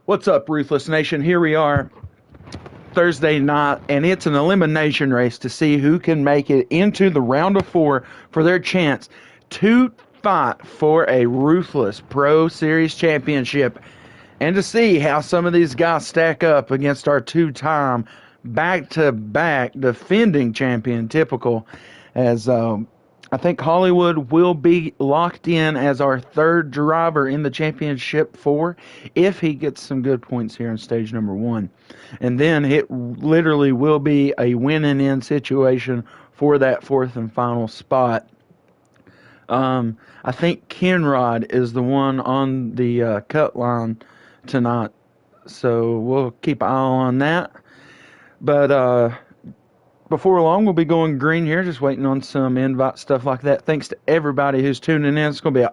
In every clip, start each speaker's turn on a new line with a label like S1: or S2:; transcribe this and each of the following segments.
S1: What's up, Ruthless Nation? Here we are, Thursday night, and it's an elimination race to see who can make it into the round of 4 for their chance to fight for a Ruthless Pro Series championship, and to see how some of these guys stack up against our two-time back-to-back defending champion, Typical, as I think Hollywood will be locked in as our third driver in the championship 4 if he gets some good points here in stage number 1. And then it literally will be a win-and-in situation for that 4th and final spot. I think Kenrod is the one on the cut line tonight, so we'll keep an eye on that. But before long, we'll be going green here, just waiting on some invite, stuff like that. Thanks to everybody who's tuning in. It's going to be an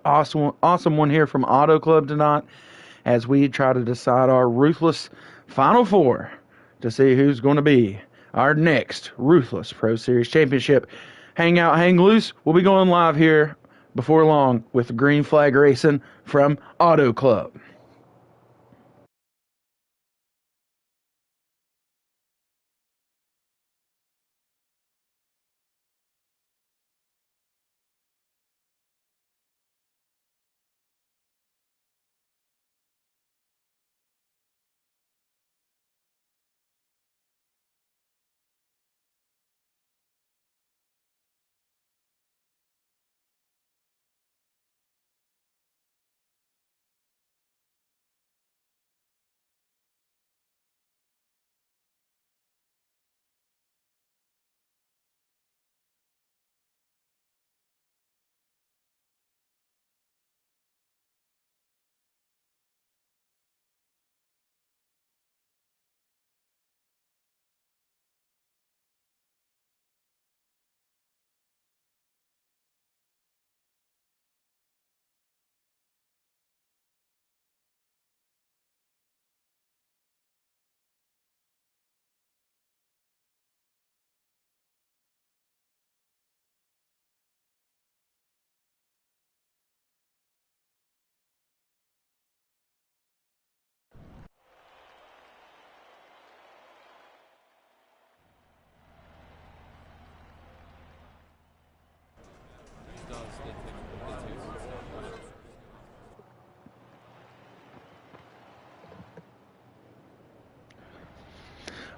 S1: awesome one here from Auto Club tonight as we try to decide our Ruthless Final 4 to see who's going to be our next Ruthless Pro Series Championship. Hang out, hang loose. We'll be going live here before long with Green Flag Racing from Auto Club.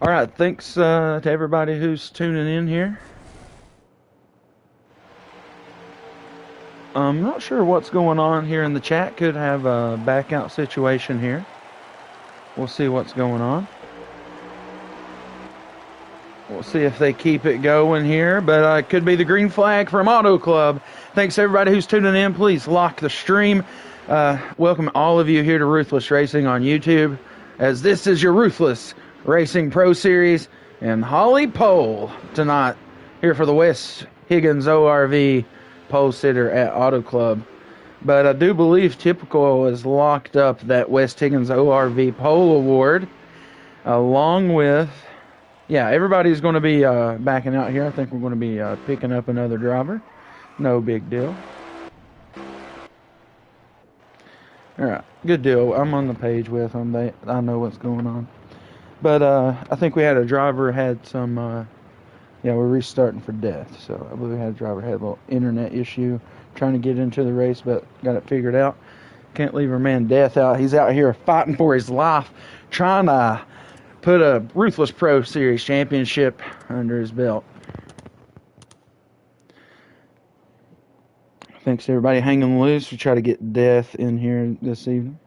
S1: All right, thanks to everybody who's tuning in here. I'm not sure what's going on here in the chat. Could have a back out situation here. We'll see what's going on. We'll see if they keep it going here, but it could be the green flag from Auto Club. Thanks everybody who's tuning in. Please lock the stream. Welcome all of you here to Ruthless Racing on YouTube, as this is your Ruthless Racing Pro Series, and Holly Pole tonight here for the West Higgins ORV pole sitter at Auto Club. But I do believe Typical has locked up that West Higgins ORV pole award, along with, yeah, everybody's going to be backing out here. I think we're going to be picking up another driver. No big deal. All right, good deal. I'm on the page with them. I know what's going on. But I think we had a driver had some, we're restarting for death. So I believe we had a driver had a little internet issue trying to get into the race, but got it figured out. Can't leave our man Death out. He's out here fighting for his life, trying to put a Ruthless Pro Series championship under his belt. Thanks to everybody hanging loose. We try to get Death in here this evening.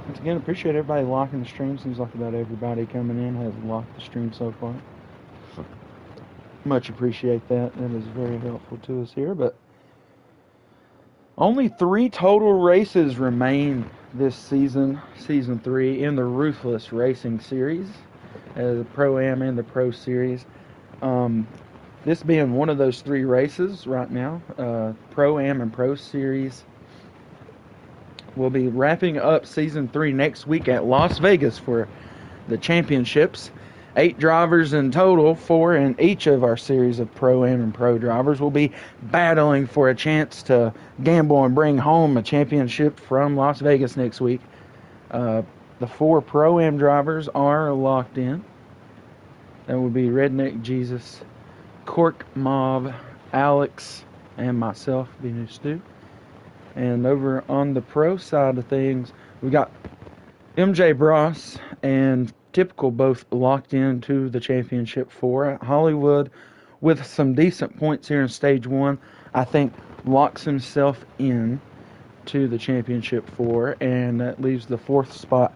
S1: Once again, appreciate everybody locking the stream. Seems like about everybody coming in has locked the stream so far. Much appreciate that. That is very helpful to us here. But only 3 total races remain this season, Season 3, in the Ruthless Racing Series, the Pro-Am and the Pro Series. This being one of those 3 races right now, Pro-Am and Pro Series. We'll be wrapping up Season 3 next week at Las Vegas for the championships. 8 drivers in total, 4 in each of our series of Pro-Am and Pro drivers, will be battling for a chance to gamble and bring home a championship from Las Vegas next week. The 4 Pro-Am drivers are locked in. That would be Redneck Jesus, Cork Mob, Alex, and myself, Venu Stu. And over on the Pro side of things, we got MJ Bross and Typical both locked into the championship 4. Hollywood, with some decent points here in stage 1, I think locks himself in to the championship 4, and that leaves the 4th spot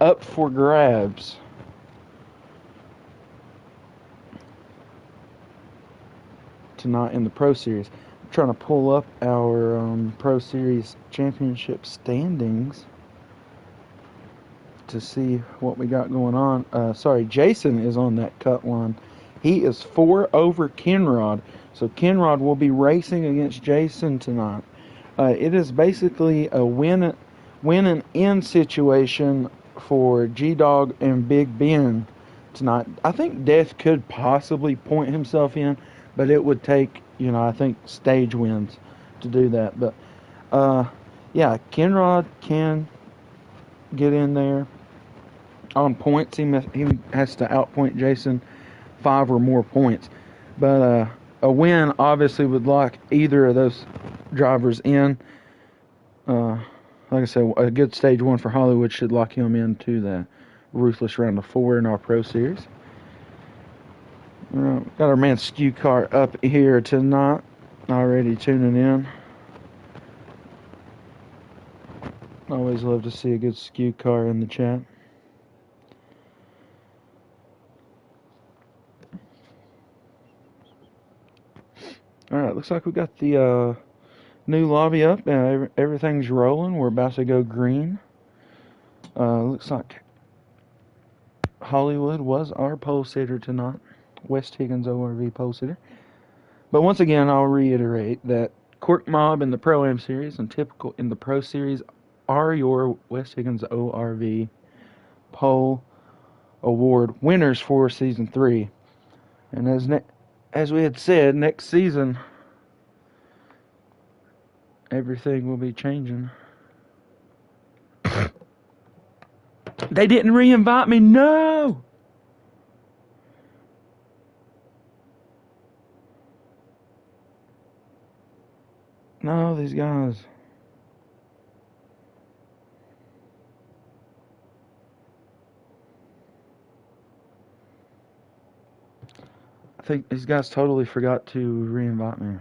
S1: up for grabs. Tonight in the Pro Series. I'm trying to pull up our Pro Series championship standings to see what we got going on. Jason is on that cut line. He is 4 over Kenrod. So Kenrod will be racing against Jason tonight. It is basically a win and end situation for G-Dog and Big Ben tonight. I think Death could possibly point himself in, but it would take, I think stage wins to do that. But, yeah, Kenrod can get in there. On points, he has to outpoint Jason 5 or more points. But a win obviously would lock either of those drivers in. Like I said, a good stage 1 for Hollywood should lock him into the Ruthless round of 4 in our Pro Series. Got our man Skew Car up here tonight, already tuning in. Always love to see a good Skew Car in the chat. Alright, looks like we got the new lobby up and everything's rolling. We're about to go green. Looks like Hollywood was our pole sitter tonight. West Higgins ORV pole sitter. But once again, I'll reiterate that Cork Mob in the Pro-Am Series and Typical in the Pro Series are your West Higgins ORV pole award winners for Season 3. And as we had said, next season, everything will be changing. They didn't re-invite me. No! No, these guys. I think these guys totally forgot to re-invite me.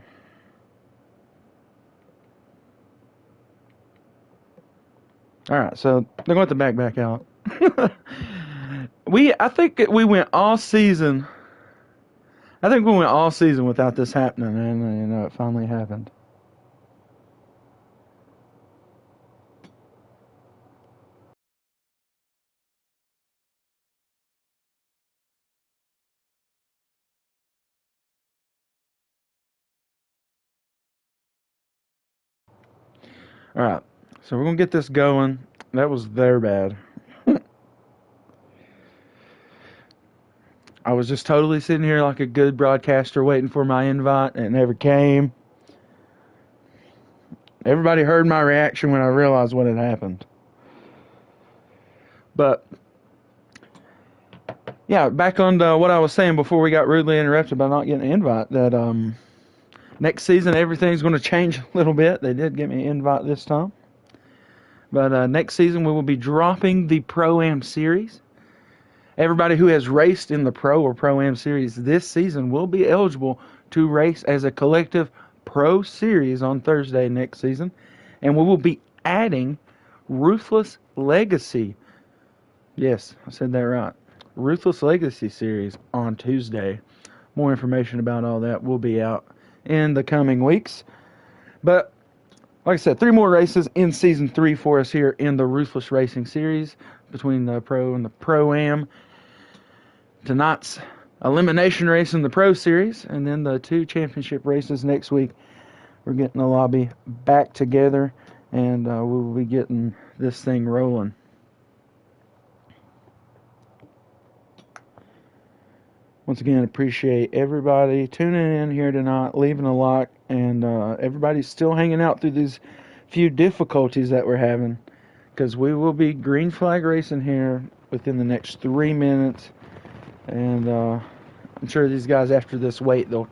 S1: Alright, so they're going to have to back out. I think we went all season. I think we went all season without this happening, and it finally happened. Alright, so we're going to get this going. That was their bad. I was just totally sitting here like a good broadcaster waiting for my invite, and it never came. Everybody heard my reaction when I realized what had happened. But, yeah, back on to what I was saying before we got rudely interrupted by not getting an invite, that next season everything's going to change a little bit. They did get me an invite this time. But next season we will be dropping the Pro-Am Series. Everybody who has raced in the Pro or Pro-Am Series this season will be eligible to race as a collective Pro Series on Thursday next season. And we will be adding Ruthless Legacy. Yes, I said that right. Ruthless Legacy Series on Tuesday. More information about all that will be out in the coming weeks. But, like I said, 3 more races in Season 3 for us here in the Ruthless Racing Series between the Pro and the Pro-Am. Tonight's elimination race in the Pro Series, and then the 2 championship races next week. We're getting the lobby back together, and we will be getting this thing rolling. Once again, appreciate everybody tuning in here tonight, leaving a like, and everybody's still hanging out through these few difficulties that we're having, because we will be green flag racing here within the next 3 minutes, and I'm sure these guys, after this wait, they'll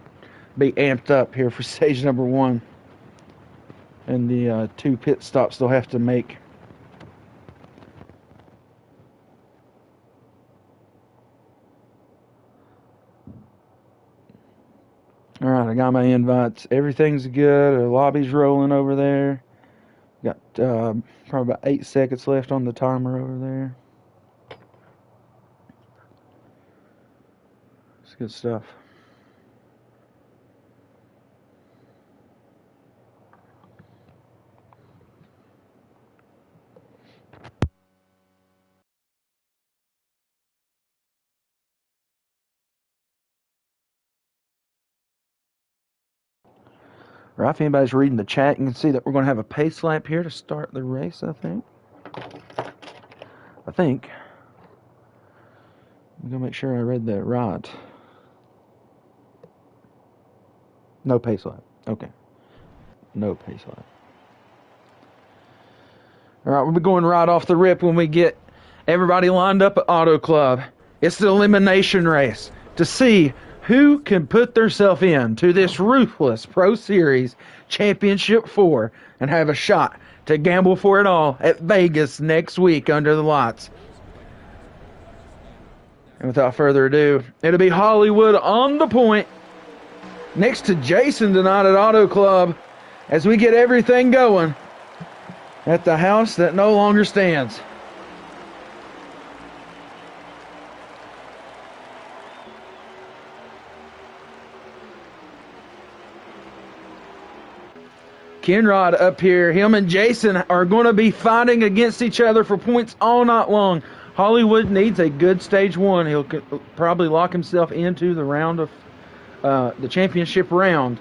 S1: be amped up here for stage number 1 and the 2 pit stops they'll have to make. Alright, I got my invites. Everything's good. The lobby's rolling over there. Got probably about 8 seconds left on the timer over there. It's good stuff. Right, if anybody's reading the chat, you can see that we're going to have a pace lap here to start the race, I think. I'm going to make sure I read that right. No pace lap. Okay. No pace lap. Alright, we'll be going right off the rip when we get everybody lined up at Auto Club. It's the elimination race to see who can put themselves in to this Ruthless Pro Series Championship 4 and have a shot to gamble for it all at Vegas next week under the lights. And without further ado, it'll be Hollywood on the point next to Jason tonight at Auto Club as we get everything going at the house that no longer stands. Kenrod up here, him and Jason are going to be fighting against each other for points all night long. Hollywood needs a good stage 1. He'll probably lock himself into the round of the championship round.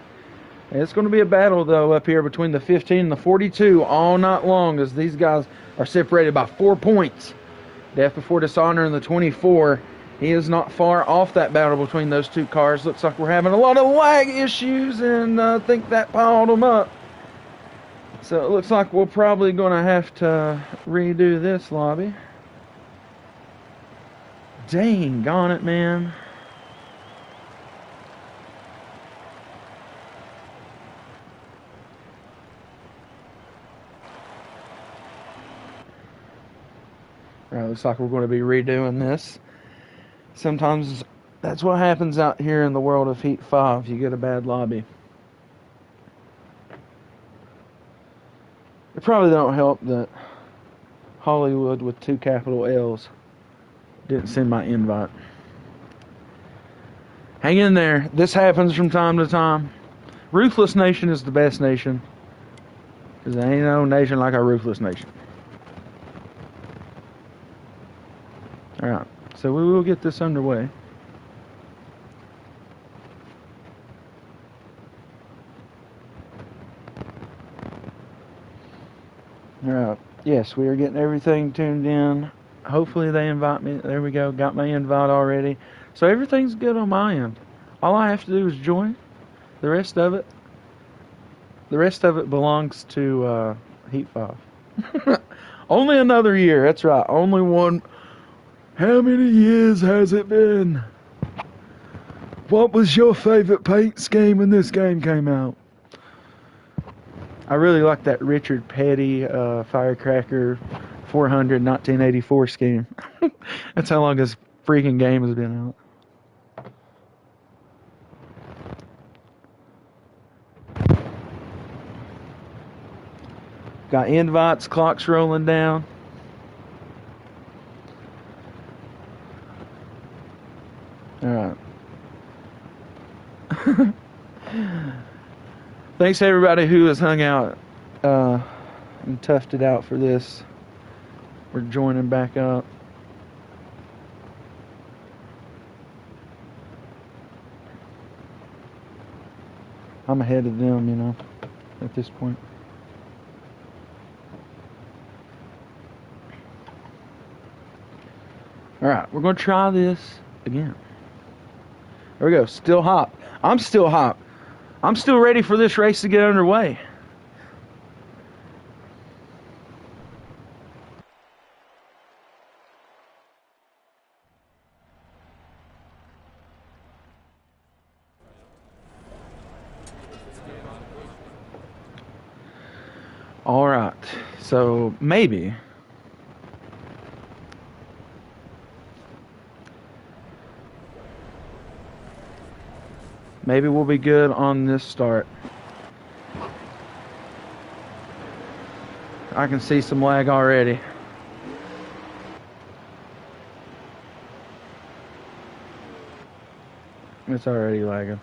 S1: And it's going to be a battle, though, up here between the 15 and the 42 all night long, as these guys are separated by 4 points. Death Before Dishonor in the 24. He is not far off that battle between those 2 cars. Looks like we're having a lot of lag issues, and I think that piled them up. So it looks like we're probably going to have to redo this lobby. Dang on it, man. Alright, looks like we're going to be redoing this. Sometimes that's what happens out here in the world of Heat 5. You get a bad lobby. It probably don't help that Hollywood with 2 capital L's didn't send my invite. Hang in there. This happens from time to time. Ruthless Nation is the best nation, because there ain't no nation like our Ruthless Nation. Alright, so we will get this underway. Alright, yes, we are getting everything tuned in. Hopefully they invite me. There we go, got my invite already. So everything's good on my end. All I have to do is join. The rest of it belongs to Heat 5. Only another year, that's right. Only one. How many years has it been? What was your favorite paint scheme when this game came out? I really like that Richard Petty Firecracker 400 1984 scheme. That's how long this freaking game has been out. Got invites, clocks rolling down. Alright. Thanks to everybody who has hung out and toughed it out for this. We're joining back up. I'm ahead of them, you know, at this point. Alright, we're going to try this again. There we go. Still hot. I'm still hot. I'm still ready for this race to get underway. All right. So maybe we'll be good on this start. I can see some lag already. It's already lagging.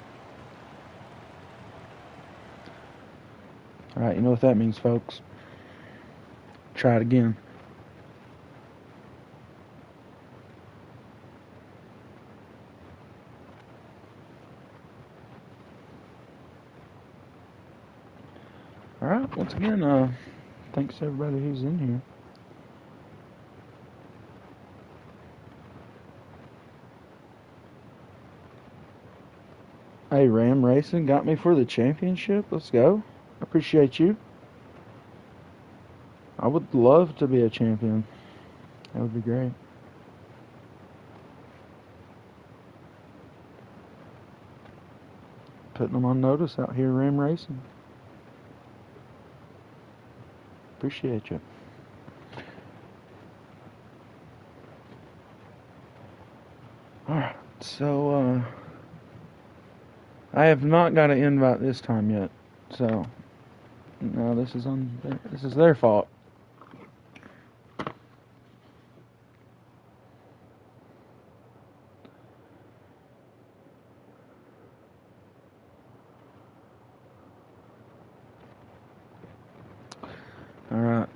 S1: All right, you know what that means, folks. Try it again. All right, once again, thanks to everybody who's in here. Hey, Ram Racing got me for the championship. Let's go. I appreciate you. I would love to be a champion. That would be great. Putting them on notice out here, Ram Racing. Appreciate you. Alright, so, I have not got an invite this time yet. So, no, this is their fault. Alright.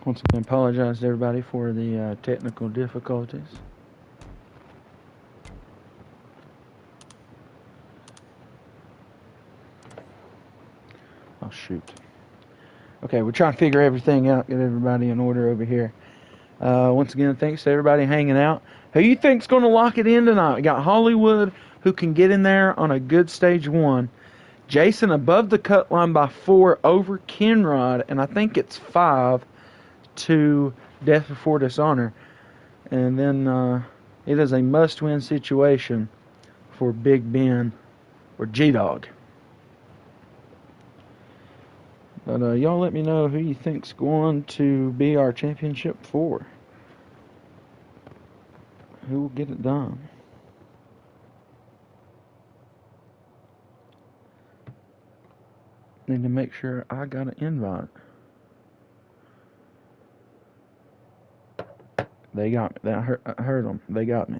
S1: Once again, apologize to everybody for the technical difficulties. Oh, shoot. Okay, we're trying to figure everything out, get everybody in order over here. Once again, thanks to everybody hanging out. Who you think's going to lock it in tonight? We got Hollywood, who can get in there on a good stage 1. Jason above the cut line by 4 over Kenrod, and I think it's 5 to Death Before Dishonor. And then it is a must-win situation for Big Ben or G-Dog. But y'all let me know who you think's going to be our championship 4. Who will get it done? Need to make sure I got an invite. They got me. I heard them. They got me.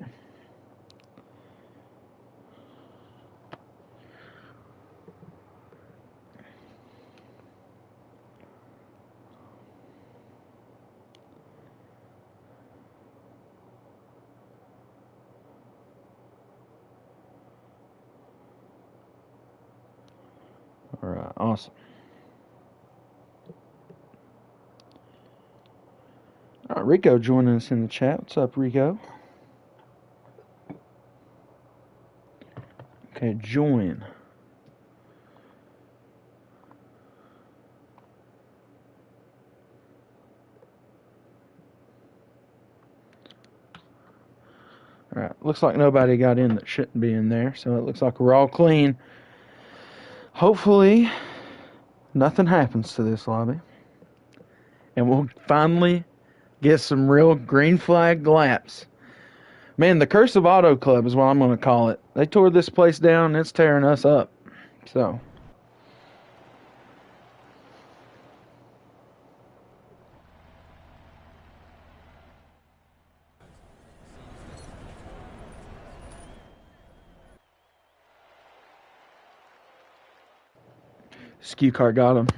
S1: All right, awesome. All right, Rico joining us in the chat. What's up, Rico? Okay, join. All right, looks like nobody got in that shouldn't be in there, so it looks like we're all clean. Hopefully, nothing happens to this lobby, and we'll finally get some real green flag laps. Man, the Curse of Auto Club is what I'm going to call it. They tore this place down, and it's tearing us up. So, Skew Car got him.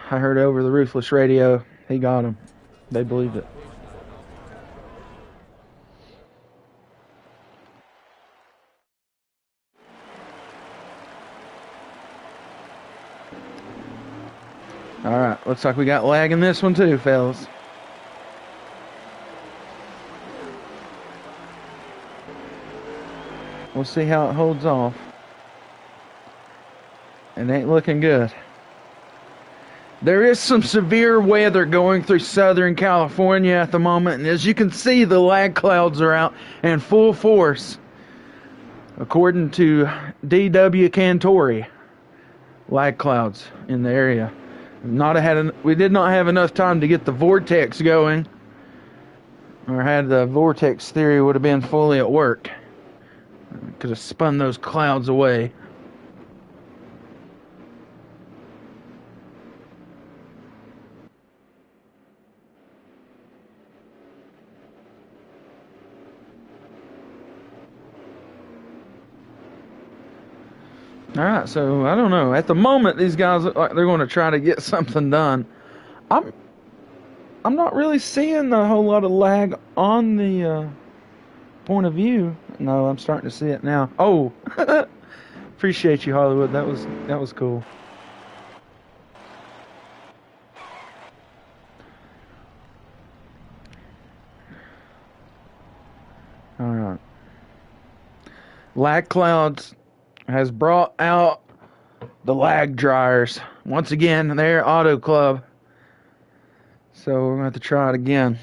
S1: I heard over the Ruthless radio, he got him. They believed it. Alright, looks like we got lag in this one too, fellas. We'll see how it holds off. It ain't looking good. There is some severe weather going through Southern California at the moment, and as you can see, the lag clouds are out in full force. According to DW Cantori, lag clouds in the area. We did not have enough time to get the vortex going, or had the vortex theory would have been fully at work. Could have spun those clouds away. Alright, so I don't know. At the moment, these guys look like they're going to try to get something done. I'm not really seeing a whole lot of lag on the point of view. No, I'm starting to see it now. Oh, appreciate you, Hollywood. That was cool. All right. Lag clouds has brought out the lag dryers once again. They're Auto Club, so we're gonna have to try it again.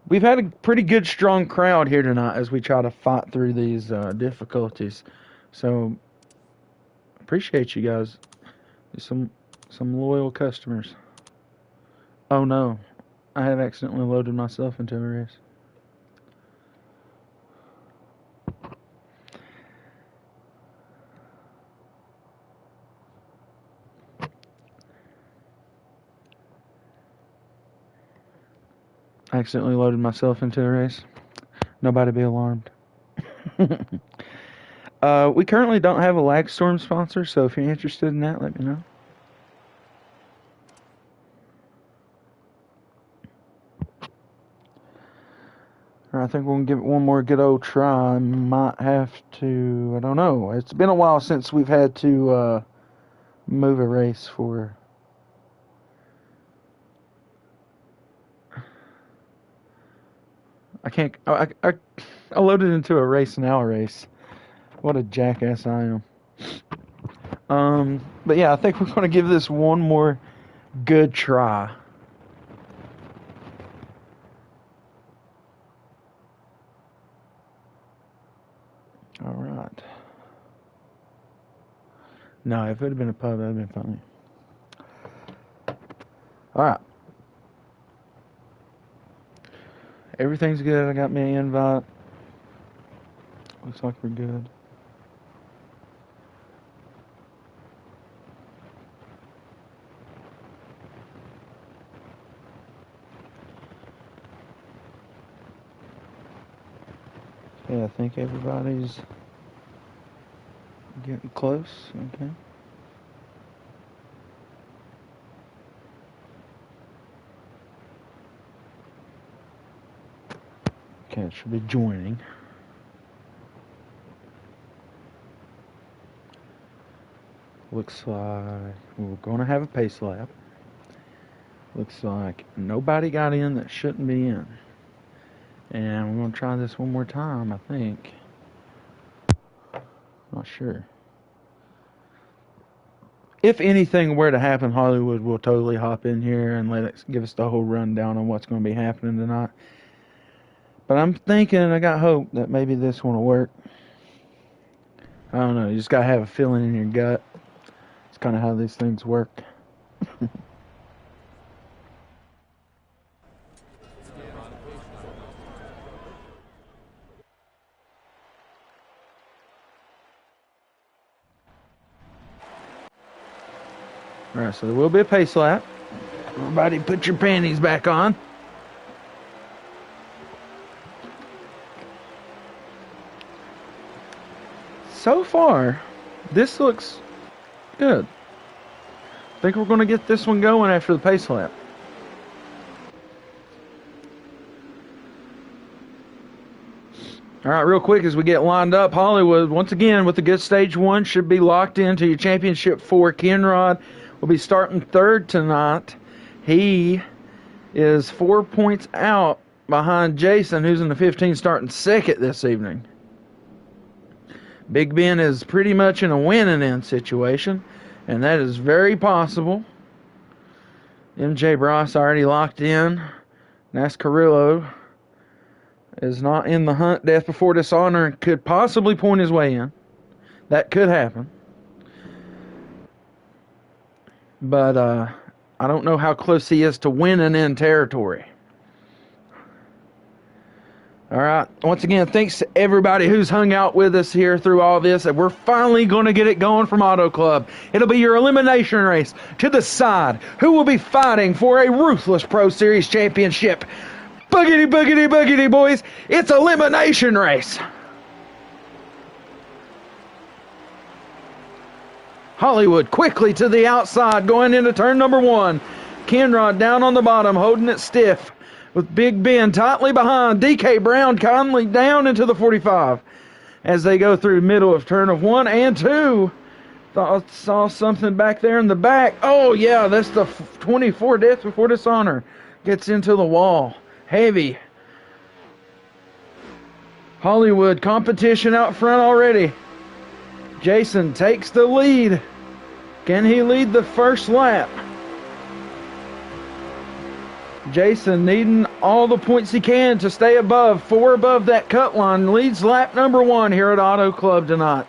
S1: We've had a pretty good, strong crowd here tonight as we try to fight through these difficulties. So, appreciate you guys. Some loyal customers. Oh no, I have accidentally loaded myself into a race. I accidentally loaded myself into a race. Nobody be alarmed. We currently don't have a lag storm sponsor, so if you're interested in that, let me know. I think we'll give it one more good old try. Might have to, I don't know. It's been a while since we've had to move a race for. I can't. I loaded into a race now race. What a jackass I am. But yeah, I think we're going to give this one more good try. All right. No, if it had been a pub, that would have been funny. All right. Everything's good. I got me an invite. Looks like we're good. Okay, I think everybody's getting close. Okay. Okay, it should be joining. Looks like we're going to have a pace lap. Looks like nobody got in that shouldn't be in. And we're going to try this one more time, I think. Not sure. If anything were to happen, Hollywood will totally hop in here and give us the whole rundown on what's going to be happening tonight. But I'm thinking, I got hope that maybe this one will work. I don't know. You just got to have a feeling in your gut. It's kind of how these things work. Alright, so there will be a pace lap. Everybody put your panties back on. So far, this looks good. I think we're going to get this one going after the pace lap. Alright, real quick as we get lined up, Hollywood, once again, with the good stage one, should be locked into your championship 4. Kenrod will be starting third tonight. He is 4 points out behind Jason, who's in the 15, starting second this evening. Big Ben is pretty much in a win-and-in situation, and that is very possible. MJ Bros already locked in. Nascarillo is not in the hunt. Death before dishonor could possibly point his way in. That could happen. But I don't know how close he is to winning in territory. All right. Once again, thanks to everybody who's hung out with us here through all this. And we're finally going to get it going from Auto Club. It'll be your elimination race to decide who will be fighting for a Ruthless Pro Series championship. Boogity, boogity, boogity, boys. It's elimination race. Hollywood quickly to the outside going into turn number 1. Kenrod down on the bottom, holding it stiff, with Big Ben tightly behind. DK Brown kindly down into the 45 as they go through the middle of turn of 1 and 2. Saw something back there in the back. Oh, yeah, that's the 24 Death Before Dishonor. Gets into the wall. Heavy. Hollywood competition out front already. Jason takes the lead. Can he lead the first lap? Jason needing all the points he can to stay above, 4 above that cut line. Leads lap number 1 here at Auto Club tonight.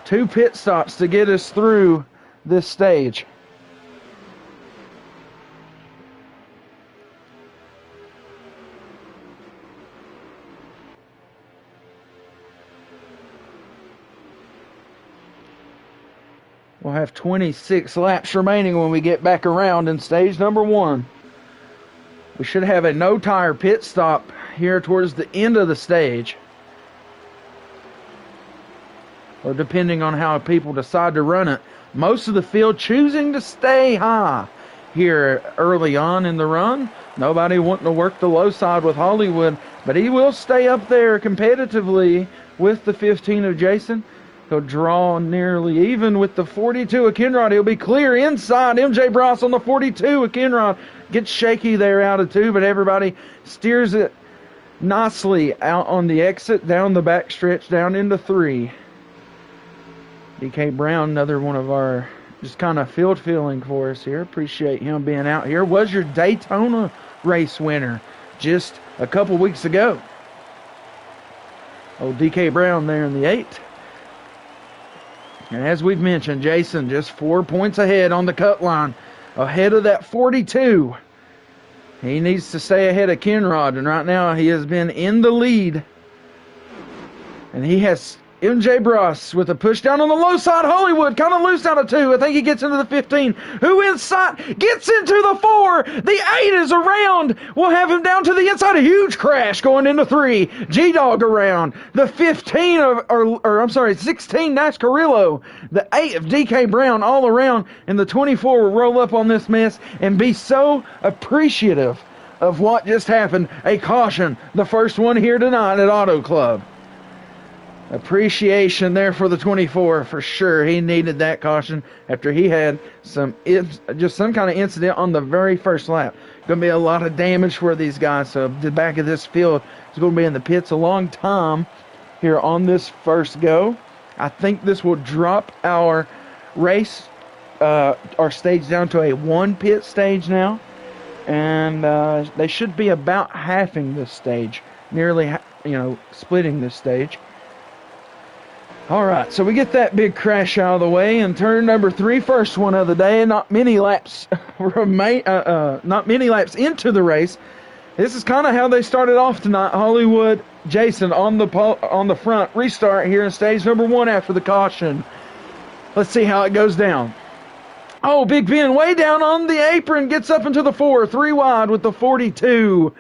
S1: 2 pit stops to get us through this stage. We'll have 26 laps remaining when we get back around in stage number 1. We should have a no-tire pit stop here towards the end of the stage. Or depending on how people decide to run it. Most of the field choosing to stay high here early on in the run. Nobody wanting to work the low side with Hollywood, but he will stay up there competitively with the 15 of Jason. He'll draw nearly even with the 42 of Kenrod. He'll be clear inside. MJ Bros on the 42 of Kenrod. Gets shaky there out of 2, but everybody steers it nicely out on the exit, down the back stretch, down into 3. DK Brown, another one of our just kind of field feeling for us here. Appreciate him being out here. Was your Daytona race winner just a couple weeks ago. Old DK Brown there in the 8. And as we've mentioned, Jason just 4 points ahead on the cut line, ahead of that 42. He needs to stay ahead of Kenrod, and right now he has been in the lead. And he has MJ Bros with a push down on the low side. Hollywood kind of loose out of 2. I think he gets into the 15. Who inside? Gets into the 4. The 8 is around. We'll have him down to the inside. A huge crash going into 3. G-Dog around. The 16 Nascarillo. The 8 of DK Brown all around. And the 24 will roll up on this mess and be so appreciative of what just happened. A caution. The first one here tonight at Auto Club. Appreciation there for the 24 for sure. He needed that caution after he had some kind of incident on the very first lap. Going to be a lot of damage for these guys. So the back of this field is going to be in the pits a long time here on this first go. I think this will drop our race, our stage down to a 1 pit stage now. And they should be about halving this stage, nearly, splitting this stage. All right, so we get that big crash out of the way, and turn number 3, first one of the day. Not many laps not many laps into the race. This is kind of how they started off tonight. Hollywood, Jason on the front. Restart here in stage number 1 after the caution. Let's see how it goes down. Oh, Big Ben way down on the apron, gets up into the 4, 3 wide with the 42.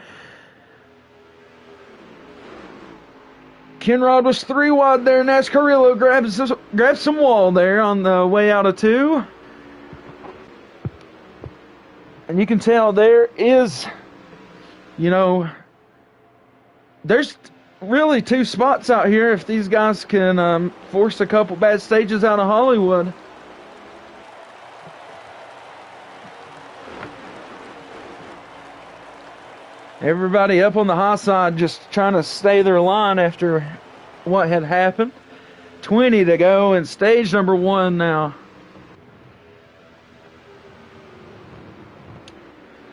S1: Kenrod was 3 wide there. Nascarillo grabs some wall there on the way out of 2. And you can tell there is, there's really 2 spots out here if these guys can force a couple bad stages out of Hollywood. Everybody up on the high side just trying to stay their line after what had happened. 20 to go in stage number 1 now.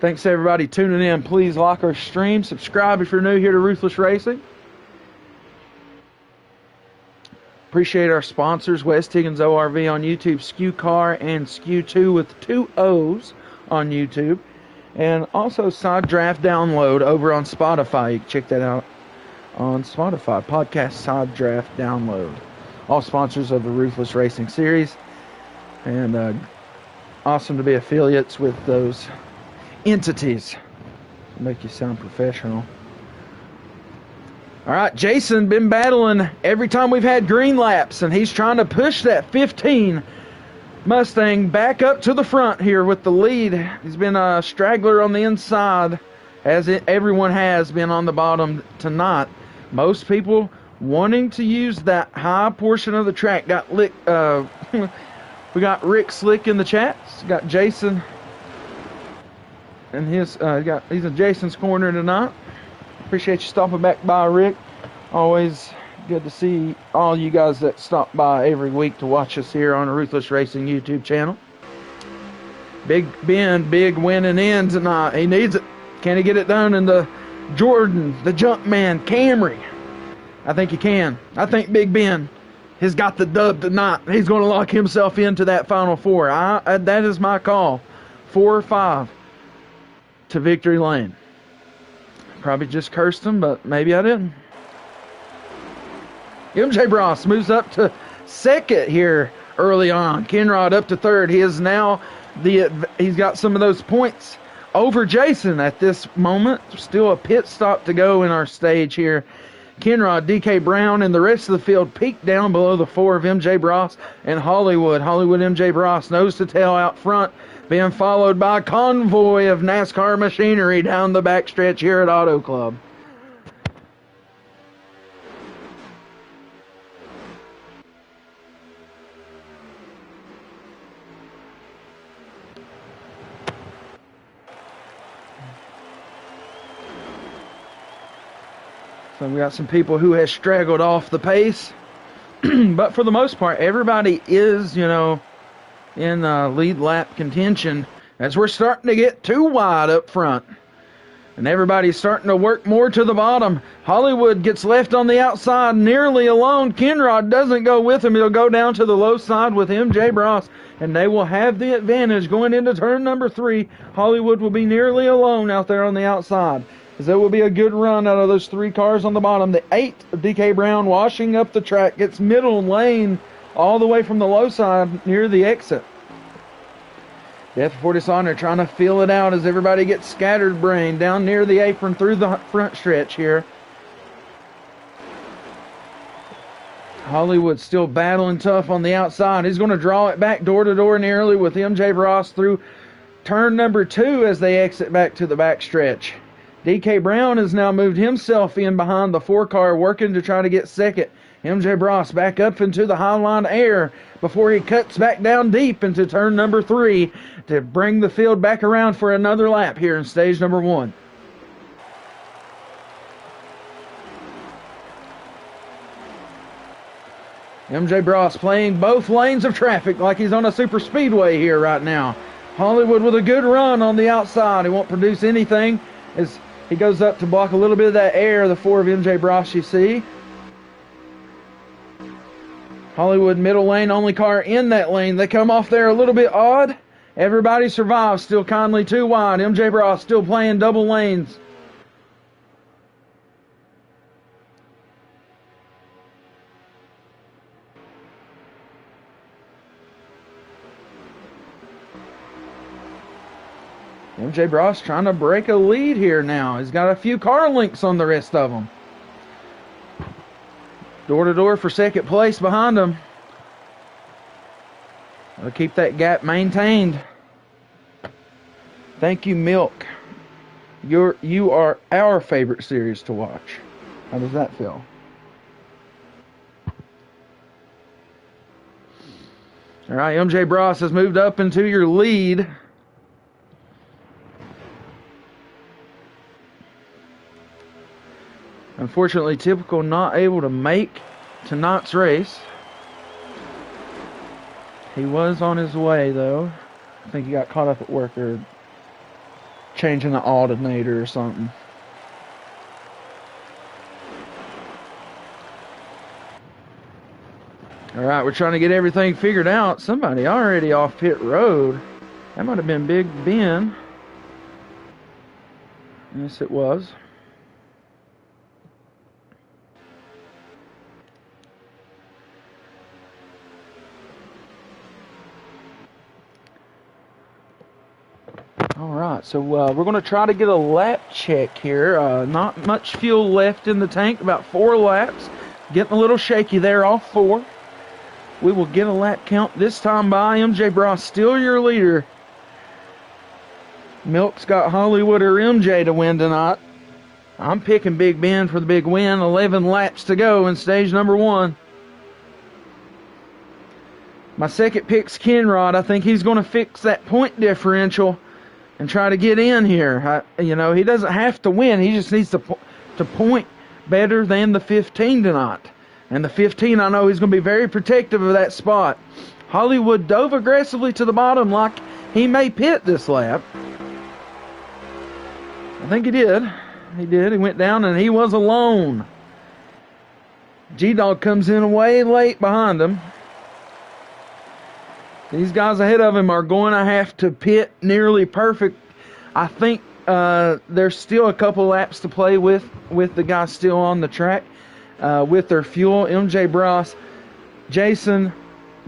S1: Thanks to everybody tuning in. Please like our stream. Subscribe if you're new here to Ruthless Racing. Appreciate our sponsors, West Higgins ORV on YouTube, Skew Car and Skew 2 with 2 O's on YouTube. And also Side Draft Download over on Spotify. You can check that out on Spotify. Podcast Side Draft Download. All sponsors of the Ruthless Racing series. And awesome to be affiliates with those entities. Make you sound professional. All right, Jason been battling every time we've had green laps, and he's trying to push that 15 Mustang back up to the front here with the lead. He's been a straggler on the inside, as everyone has been on the bottom tonight. Most people wanting to use that high portion of the track. We got Rick Slick in the chats. Got Jason, and he's in Jason's corner tonight. Appreciate you stopping back by, Rick. Always good to see all you guys that stop by every week to watch us here on the Ruthless Racing YouTube channel. Big Ben, big winning in tonight. He needs it. Can he get it done in the Jordan, the Jumpman Camry? I think he can. I think Big Ben has got the dub tonight. He's going to lock himself into that Final Four. That is my call. 4 or 5 to victory lane. Probably just cursed him, but maybe I didn't. MJ Bross moves up to second here early on. Kenrod up to third. He's got some of those points over Jason at this moment. Still a pit stop to go in our stage here. Kenrod, DK Brown, and the rest of the field peaked down below the 4 of MJ Bross and Hollywood. Hollywood MJ Bross nose to tail out front, being followed by a convoy of NASCAR machinery down the backstretch here at Auto Club. So we got some people who has straggled off the pace. But for the most part, everybody is, in lead lap contention as we're starting to get too wide up front. And everybody's starting to work more to the bottom. Hollywood gets left on the outside nearly alone. Kenrod doesn't go with him. He'll go down to the low side with MJ Bross. And they will have the advantage going into turn number 3. Hollywood will be nearly alone out there on the outside. As there will be a good run out of those 3 cars on the bottom. The 8 of DK Brown washing up the track. Gets middle lane all the way from the low side near the exit. Death Fortisano trying to feel it out as everybody gets scattered brain down near the apron through the front stretch here. Hollywood still battling tough on the outside. He's going to draw it back door to door nearly with MJ Ross through turn number 2 as they exit back to the back stretch. DK Brown has now moved himself in behind the 4 car, working to try to get second. MJ Bross back up into the highline air before he cuts back down deep into turn number 3 to bring the field back around for another lap here in stage number 1. MJ Bross playing both lanes of traffic like he's on a super speedway here right now. Hollywood with a good run on the outside. He won't produce anything as he goes up to block a little bit of that air, the 4 of MJ Bross you see. Hollywood middle lane, only car in that lane. They come off there a little bit odd. Everybody survives, still kindly too wide. MJ Bross still playing double lanes. MJ Bross trying to break a lead here now. He's got a few car links on the rest of them. Door to door for second place behind him. I'll keep that gap maintained. Thank you, Milk. You are our favorite series to watch. How does that feel? All right, MJ Bross has moved up into your lead. Unfortunately, Typical not able to make tonight's race. He was on his way, though. I think he got caught up at work or changing the alternator or something. All right, we're trying to get everything figured out. Somebody already off pit road. That might have been Big Ben. Yes, it was. All right, so we're going to try to get a lap check here. Not much fuel left in the tank, about 4 laps. Getting a little shaky there off 4. We will get a lap count this time by MJ Bros, still your leader. Milk's got Hollywood or MJ to win tonight. I'm picking Big Ben for the big win. 11 laps to go in stage number 1. My second pick's Kenrod. I think he's going to fix that point differential and try to get in here. You know, he doesn't have to win. He just needs to point better than the 15 tonight. And the 15, I know he's going to be very protective of that spot. Hollywood dove aggressively to the bottom like he may pit this lap. I think he did. He did. He went down and he was alone. G-Dog comes in way late behind him. These guys ahead of him are going to have to pit nearly perfect. I think there's still a couple laps to play with the guys still on the track with their fuel. MJ Bros, Jason,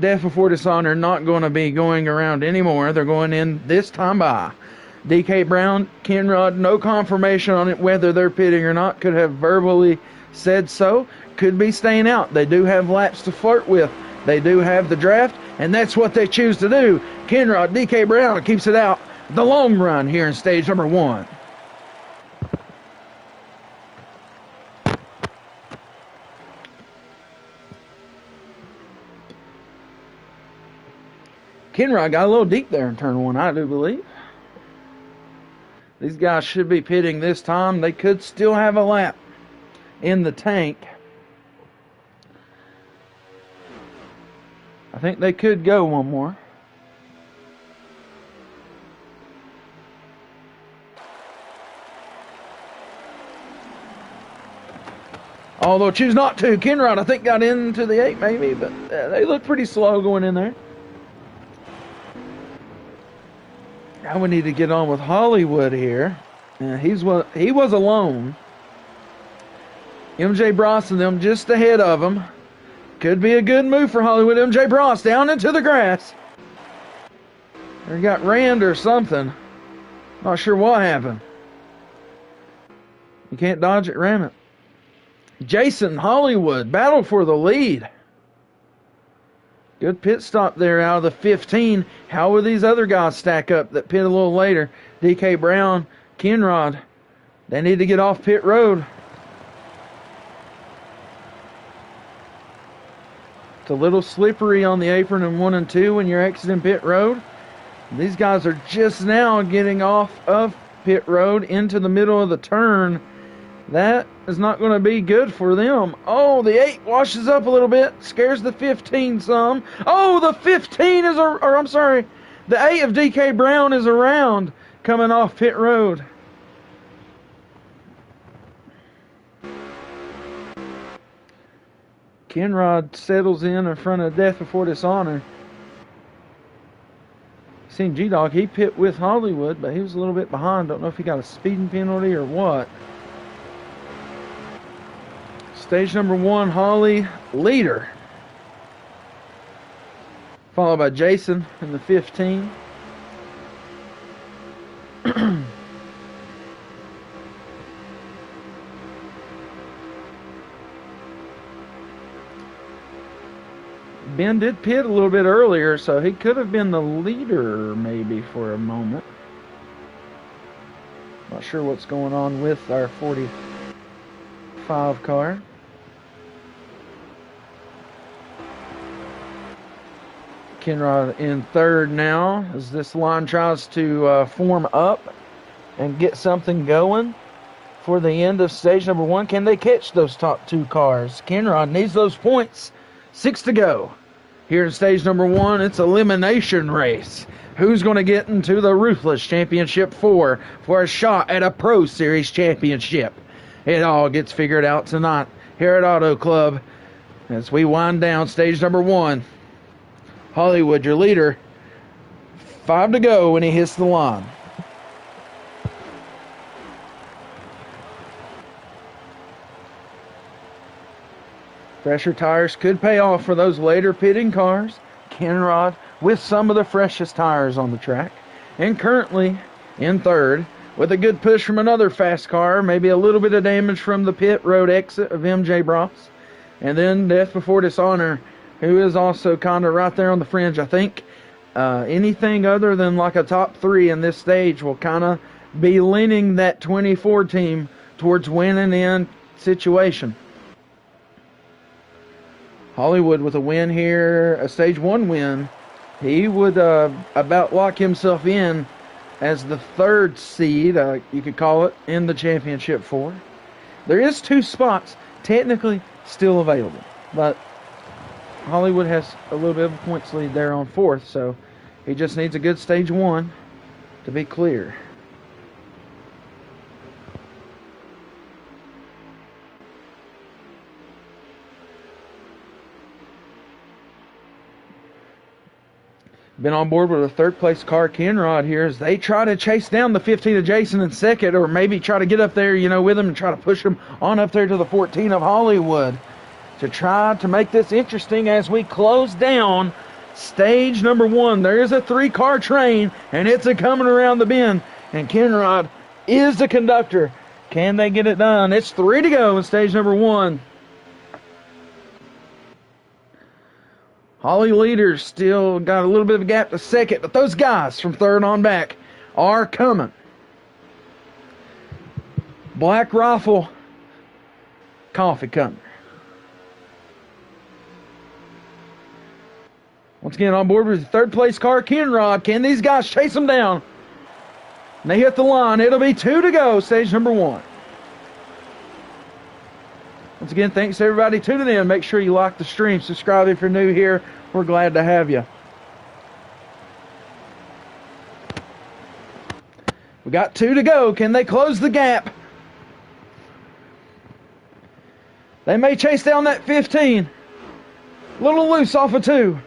S1: Death Before Dishonor not going to be going around anymore. They're going in this time by. DK Brown, Kenrod, no confirmation on it whether they're pitting or not. Could have verbally said so. Could be staying out. They do have laps to flirt with. They do have the draft, and that's what they choose to do. Kenrod, DK Brown keeps it out the long run here in stage number 1. Kenrod got a little deep there in turn 1, I do believe. These guys should be pitting this time. They could still have a lap in the tank. I think they could go one more. Although choose not to. Kenrod, I think, got into the 8 maybe, but they look pretty slow going in there. Now we need to get on with Hollywood here. He was alone. MJ Bros and them just ahead of him. Could be a good move for Hollywood. MJ Bros down into the grass. Or he got rammed or something. Not sure what happened. You can't dodge it, ram it. Jason Hollywood battled for the lead. Good pit stop there out of the 15. How will these other guys stack up that pit a little later? DK Brown, Kenrod. They need to get off pit road. It's a little slippery on the apron in 1 and 2 when you're exiting pit road. These guys are just now getting off of pit road into the middle of the turn. That is not going to be good for them. Oh, the 8 washes up a little bit. Scares the 15 some. Oh, the 15 is, I'm sorry. The 8 of DK Brown is around coming off pit road. Kenrod settles in front of Death Before Dishonor. Seen G-Dog, he pit with Hollywood, but he was a little bit behind. Don't know if he got a speeding penalty or what. Stage number 1, Holly, leader. Followed by Jason in the 15. Ben did pit a little bit earlier, so he could have been the leader maybe for a moment. Not sure what's going on with our 45 car. Kenrod in 3rd now as this line tries to form up and get something going. for the end of stage number 1. Can they catch those top 2 cars? Kenrod needs those points. 6 to go. Here in stage number 1, it's elimination race. Who's going to get into the Ruthless Championship 4 for a shot at a Pro Series championship? It all gets figured out tonight here at Auto Club as we wind down stage number 1. Hollywood, your leader. 5 to go when he hits the line. Fresher tires could pay off for those later pitting cars. Kenrod with some of the freshest tires on the track. And currently in 3rd with a good push from another fast car. Maybe a little bit of damage from the pit road exit of MJ Bros. And then Death Before Dishonor, who is also kind of right there on the fringe. I think anything other than like a top 3 in this stage will kind of be leaning that 24 team towards winning in situation. Hollywood with a win here, a stage 1 win. He would about lock himself in as the 3rd seed, you could call it, in the championship 4. There is 2 spots technically still available, but Hollywood has a little bit of a points lead there on 4th, so he just needs a good stage 1 to be clear. Been on board with a 3rd place car, Kenrod, here as they try to chase down the 15 of Jason in 2nd, or maybe try to get up there, with him and try to push him on up there to the 14 of Hollywood to try to make this interesting as we close down stage number 1. There is a 3-car train, and it's coming around the bend, and Kenrod is the conductor. Can they get it done? It's 3 to go in stage number 1. Holly leaders still got a little bit of a gap to 2nd, but those guys from 3rd on back are coming. Black Rifle Coffee coming. Once again on board with the 3rd place car, Kenrod. Can these guys chase them down? And they hit the line. It'll be 2 to go, stage number 1. Once again, thanks to everybody tuning in. Make sure you like the stream. Subscribe if you're new here. We're glad to have you. We got 2 to go. Can they close the gap? They may chase down that 15. A little loose off of 2.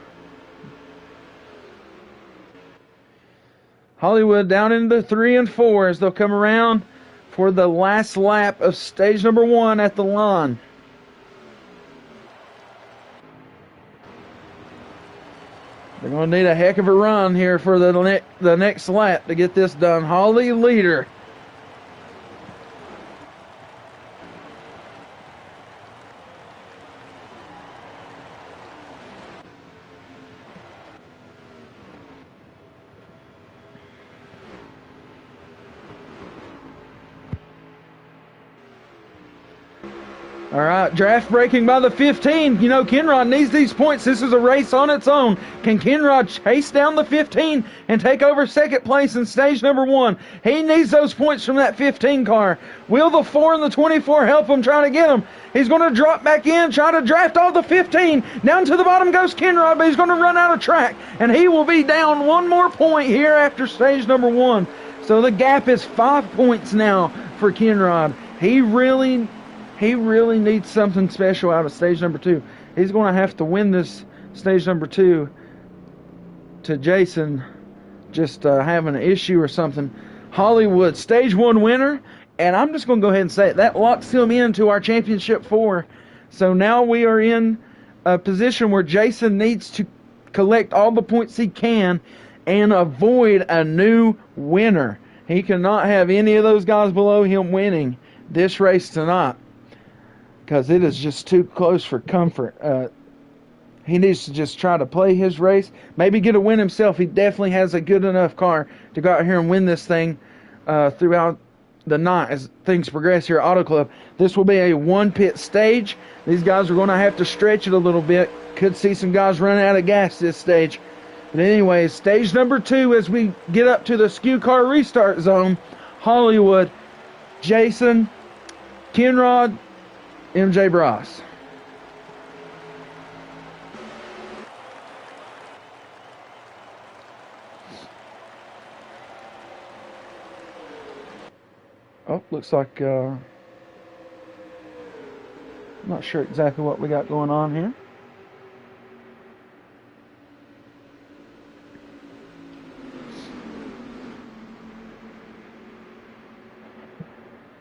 S1: Hollywood down into 3 and 4 as they'll come around for the last lap of stage number 1 at the line. They're going to need a heck of a run here for the next lap to get this done. Holly leader. All right, draft breaking by the 15. Kenrod needs these points. This is a race on its own. Can Kenrod chase down the 15 and take over 2nd place in stage number 1? He needs those points from that 15 car. Will the 4 and the 24 help him try to get him? He's going to drop back in, try to draft all the 15. Down to the bottom goes Kenrod, but he's going to run out of track, and he will be down 1 more point here after stage number 1. So the gap is 5 points now for Kenrod. He really needs something special out of stage number 2. He's going to have to win this stage number 2 to Jason just having an issue or something. Hollywood, stage 1 winner. And I'm just going to go ahead and say it. That locks him into our championship 4. So now we are in a position where Jason needs to collect all the points he can and avoid a new winner. He cannot have any of those guys below him winning this race tonight, because it is just too close for comfort. He needs to just try to play his race, maybe get a win himself. He definitely has a good enough car to go out here and win this thing throughout the night as things progress here at Auto Club. This will be a 1-pit stage. These guys are going to have to stretch it a little bit. Could see some guys running out of gas this stage. But anyway, stage number 2 as we get up to the SKU car restart zone. Hollywood, Jason, Kenrod, MJ Bros. Oh, looks like I'm not sure exactly what we got going on here.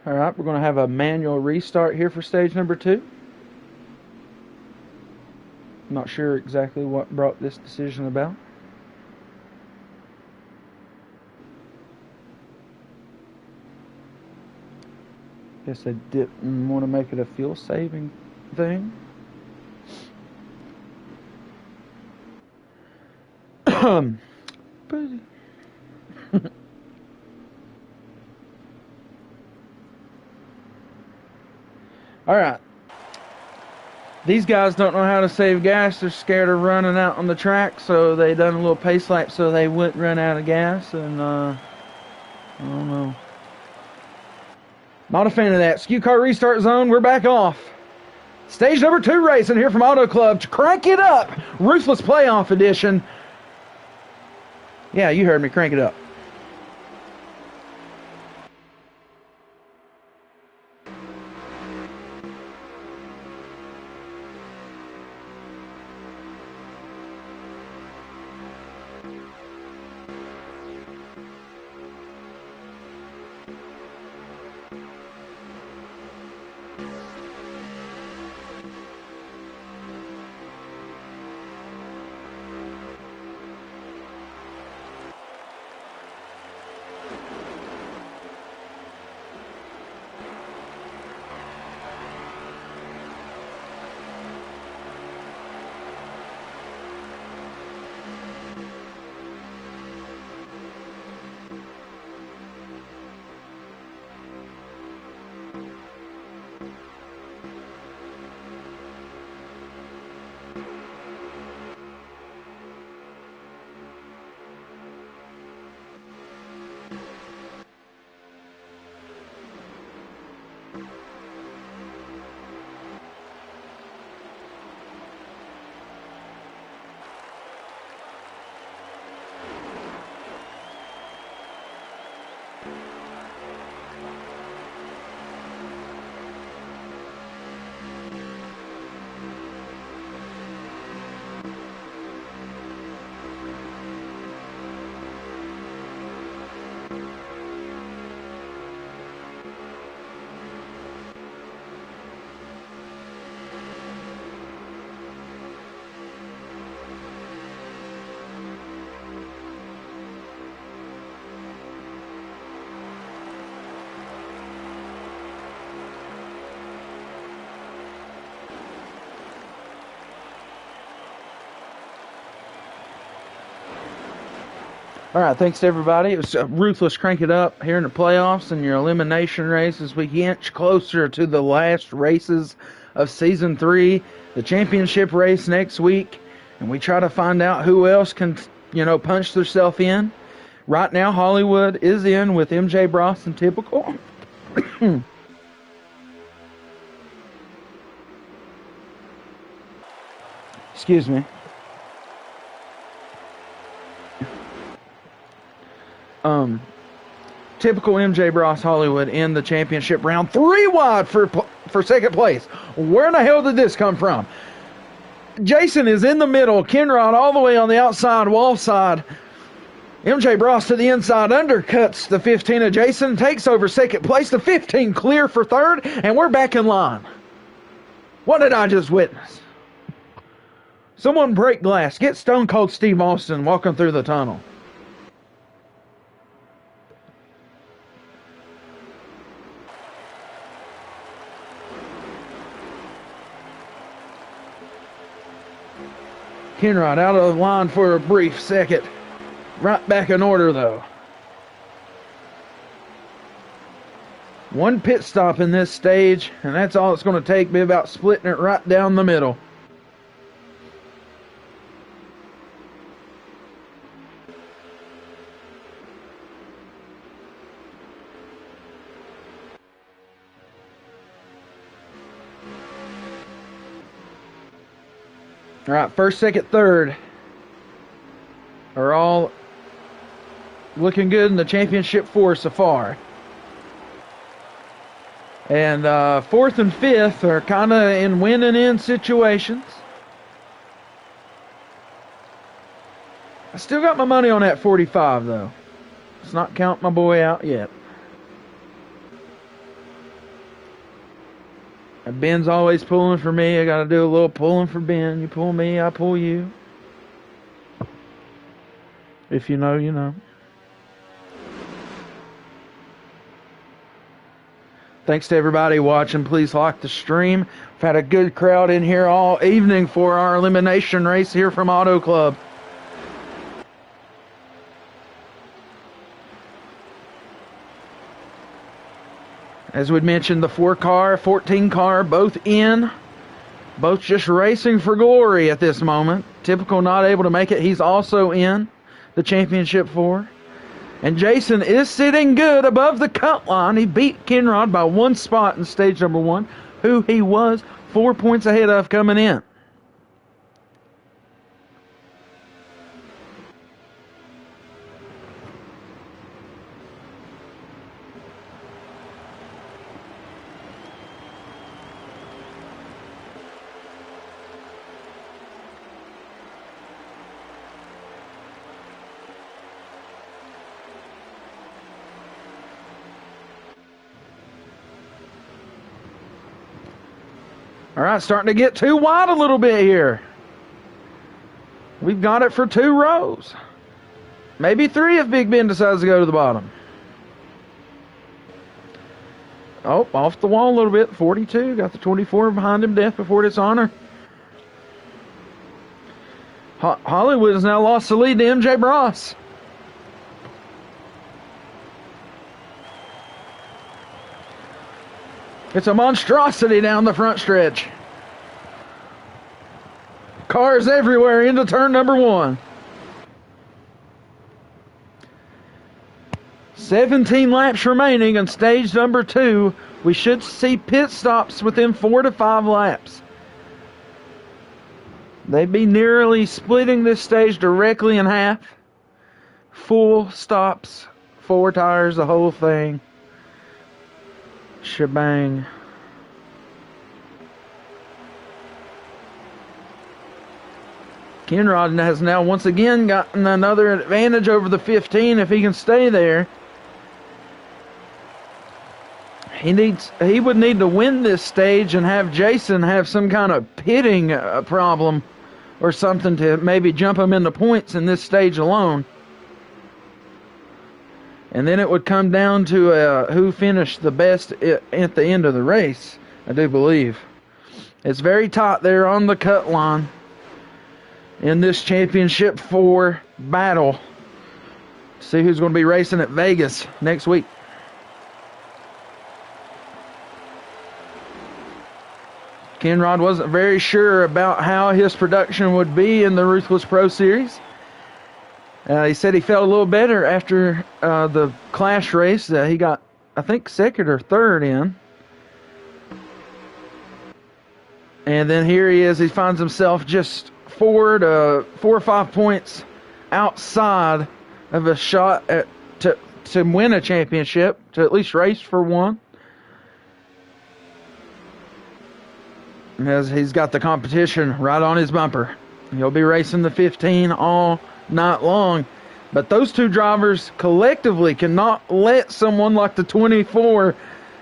S1: All right, we're going to have a manual restart here for stage number 2. Not sure exactly what brought this decision about. Guess they didn't want to make it a fuel saving thing. All right. These guys don't know how to save gas. They're scared of running out on the track, so they done a little pace lap so they wouldn't run out of gas. And I don't know. Not a fan of that. SKU car restart zone. We're back off. Stage number 2 racing here from Auto Club to crank it up. Ruthless Playoff Edition. Yeah, you heard me. Crank it up. All right, thanks to everybody. It was Ruthless Crank It Up here in the playoffs and your elimination race as we inch closer to the last races of Season 3, the championship race next week, and we try to find out who else can, punch themselves in. Right now, Hollywood is in with MJ Bros and Typical. Excuse me. Typical MJ Bros Hollywood in the championship round, 3 wide for second place. Where in the hell did this come from? Jason is in the middle, Kenrod all the way on the outside wall side. MJ Bros to the inside, undercuts the 15 of Jason, takes over second place, the 15 clear for third, and we're back in line. What did I just witness? Someone break glass. Get Stone Cold Steve Austin walking through the tunnel. Kenrod out of the line for a brief second. Right back in order, though. One pit stop in this stage, and that's all it's going to take, be about splitting it right down the middle. All right, first, second, third are all looking good in the championship 4 so far. And fourth and fifth are kind of in winning-in situations. I still got my money on that 45, though. Let's not count my boy out yet. And Ben's always pulling for me. I got to do a little pulling for Ben. You pull me, I pull you. If you know, you know. Thanks to everybody watching. Please like the stream. We've had a good crowd in here all evening for our elimination race here from Auto Club. As we'd mentioned, the 4-car, 14-car, both in. Both just racing for glory at this moment. Typical not able to make it. He's also in the championship 4. And Jason is sitting good above the cut line. He beat Kenrod by 1 spot in stage number 1, who he was 4 points ahead of coming in. All right, starting to get too wide a little bit here. We've got it for 2 rows. Maybe 3 if Big Ben decides to go to the bottom. Oh, off the wall a little bit. 42, got the 24 behind him. Death before dishonor. Hollywood has now lost the lead to MJ Bross. It's a monstrosity down the front stretch. Cars everywhere into turn number 1. 17 laps remaining on stage number 2. We should see pit stops within 4 to 5 laps. They'd be nearly splitting this stage directly in half. Full stops, 4 tires, the whole thing. Shebang. Kenrod has now once again gotten another advantage over the 15 if he can stay there. He would need to win this stage and have Jason have some kind of pitting problem or something to maybe jump him into points in this stage alone. And then it would come down to who finished the best at the end of the race, I do believe. It's very tight there on the cut line in this championship 4 battle. See who's going to be racing at Vegas next week. Kenrod wasn't very sure about how his production would be in the Ruthless Pro Series. He said he felt a little better after the Clash race. He got, I think, 2nd or 3rd in. And then here he is. He finds himself just 4 or 5 points outside of a shot to win a championship, to at least race for one. As he's got the competition right on his bumper. He'll be racing the 15 all night long. But those 2 drivers collectively cannot let someone like the 24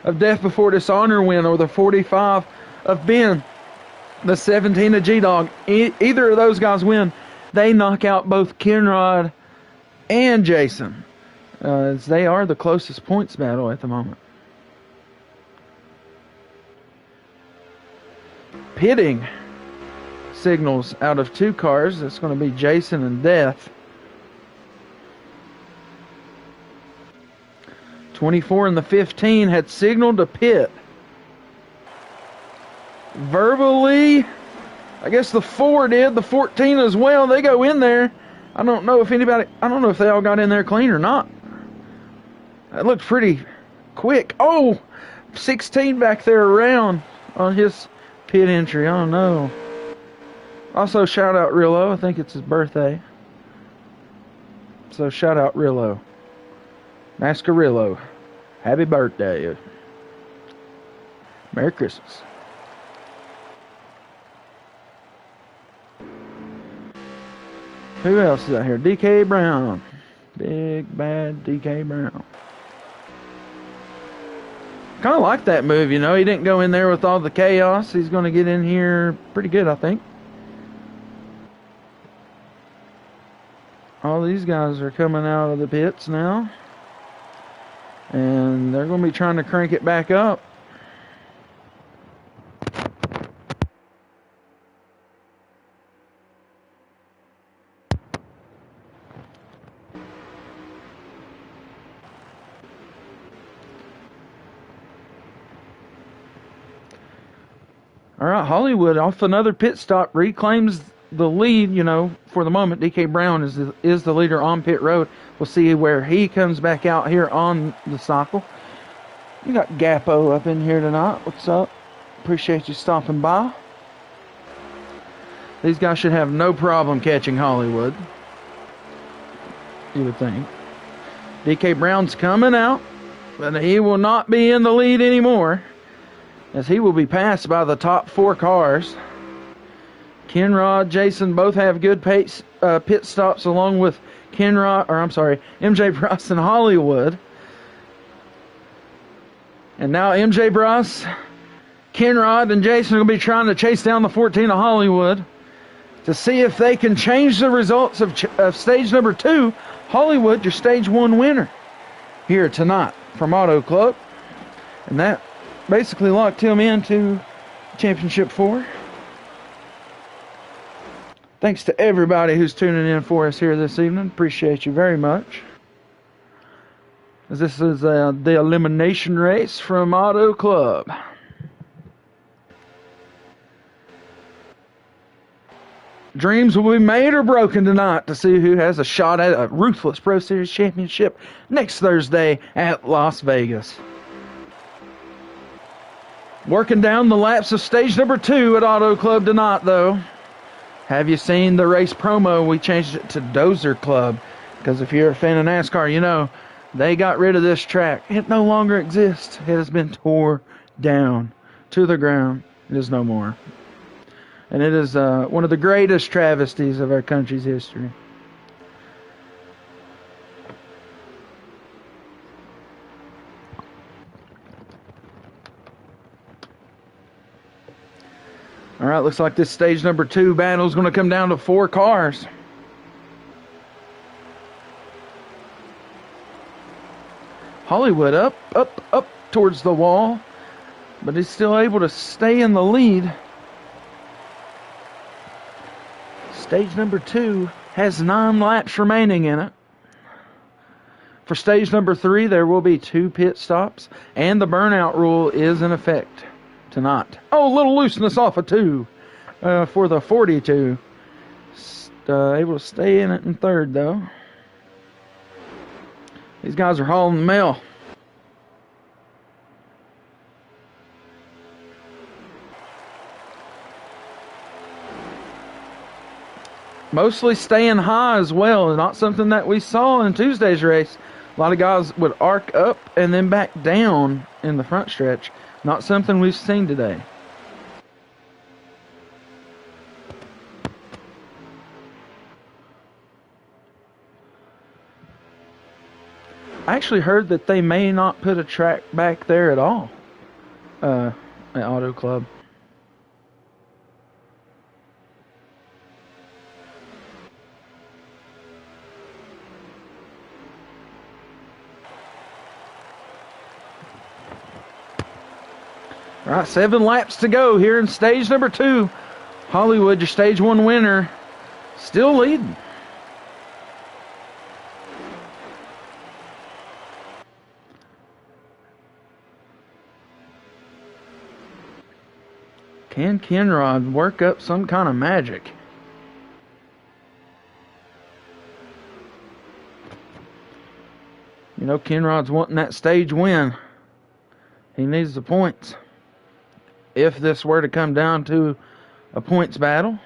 S1: of Death Before Dishonor win, or the 45 of Ben, the 17 of G-Dog. Either of those guys win, they knock out both Kenrod and Jason, as they are the closest points battle at the moment. Pitting signals out of 2 cars. That's going to be Jason and Death. 24 and the 15 had signaled to pit. Verbally, I guess the 4 did. The 14 as well. They go in there. I don't know if they all got in there clean or not. That looked pretty quick. Oh, 16 back there around on his pit entry. I don't know. Also, shout out Rillo. I think it's his birthday. So, shout out Rillo. Mascarillo. Happy birthday. Merry Christmas. Who else is out here? DK Brown. Big bad DK Brown. Kind of like that move, you know. He didn't go in there with all the chaos. He's going to get in here pretty good, I think. All these guys are coming out of the pits now. And they're going to be trying to crank it back up. All right, Hollywood off another pit stop reclaims the lead, you know, for the moment. DK Brown is the leader on pit road. We'll see where he comes back out here on the cycle. You got Gapo up in here tonight. What's up? Appreciate you stopping by. These guys should have no problem catching Hollywood, you would think. DK Brown's coming out, but he will not be in the lead anymore, as he will be passed by the top 4 cars. Kenrod, Jason both have good pit stops, along with MJ Bryce and Hollywood. And now MJ Bryce, Kenrod, and Jason are going to be trying to chase down the 14 of Hollywood to see if they can change the results of stage number 2. Hollywood, your stage 1 winner here tonight from Auto Club. And that basically locked him into Championship 4. Thanks to everybody who's tuning in for us here this evening. Appreciate you very much. This is the elimination race from Auto Club. Dreams will be made or broken tonight to see who has a shot at a Ruthless Pro Series Championship next Thursday at Las Vegas. Working down the laps of stage number 2 at Auto Club tonight, though. Have you seen the race promo? We changed it to Dozer Club, because if you're a fan of NASCAR, you know they got rid of this track. It no longer exists. It has been tore down to the ground. It is no more. And it is one of the greatest travesties of our country's history. All right, looks like this stage number 2 battle is going to come down to 4 cars. Hollywood up towards the wall, but he's still able to stay in the lead. Stage number 2 has 9 laps remaining in it. For stage number 3, there will be 2 pit stops, and the burnout rule is in effect tonight. Oh, a little looseness off of 2 for the 42. Able to stay in it in 3rd, though. These guys are hauling the mail. Mostly staying high as well. Not something that we saw in Tuesday's race. A lot of guys would arc up and then back down in the front stretch. Not something we've seen today. I actually heard that they may not put a track back there at all at Auto Club. All right, 7 laps to go here in stage number 2. Hollywood, your stage 1 winner, still leading. Can Kenrod work up some kind of magic? You know, Kenrod's wanting that stage win. He needs the points. If this were to come down to a points battle,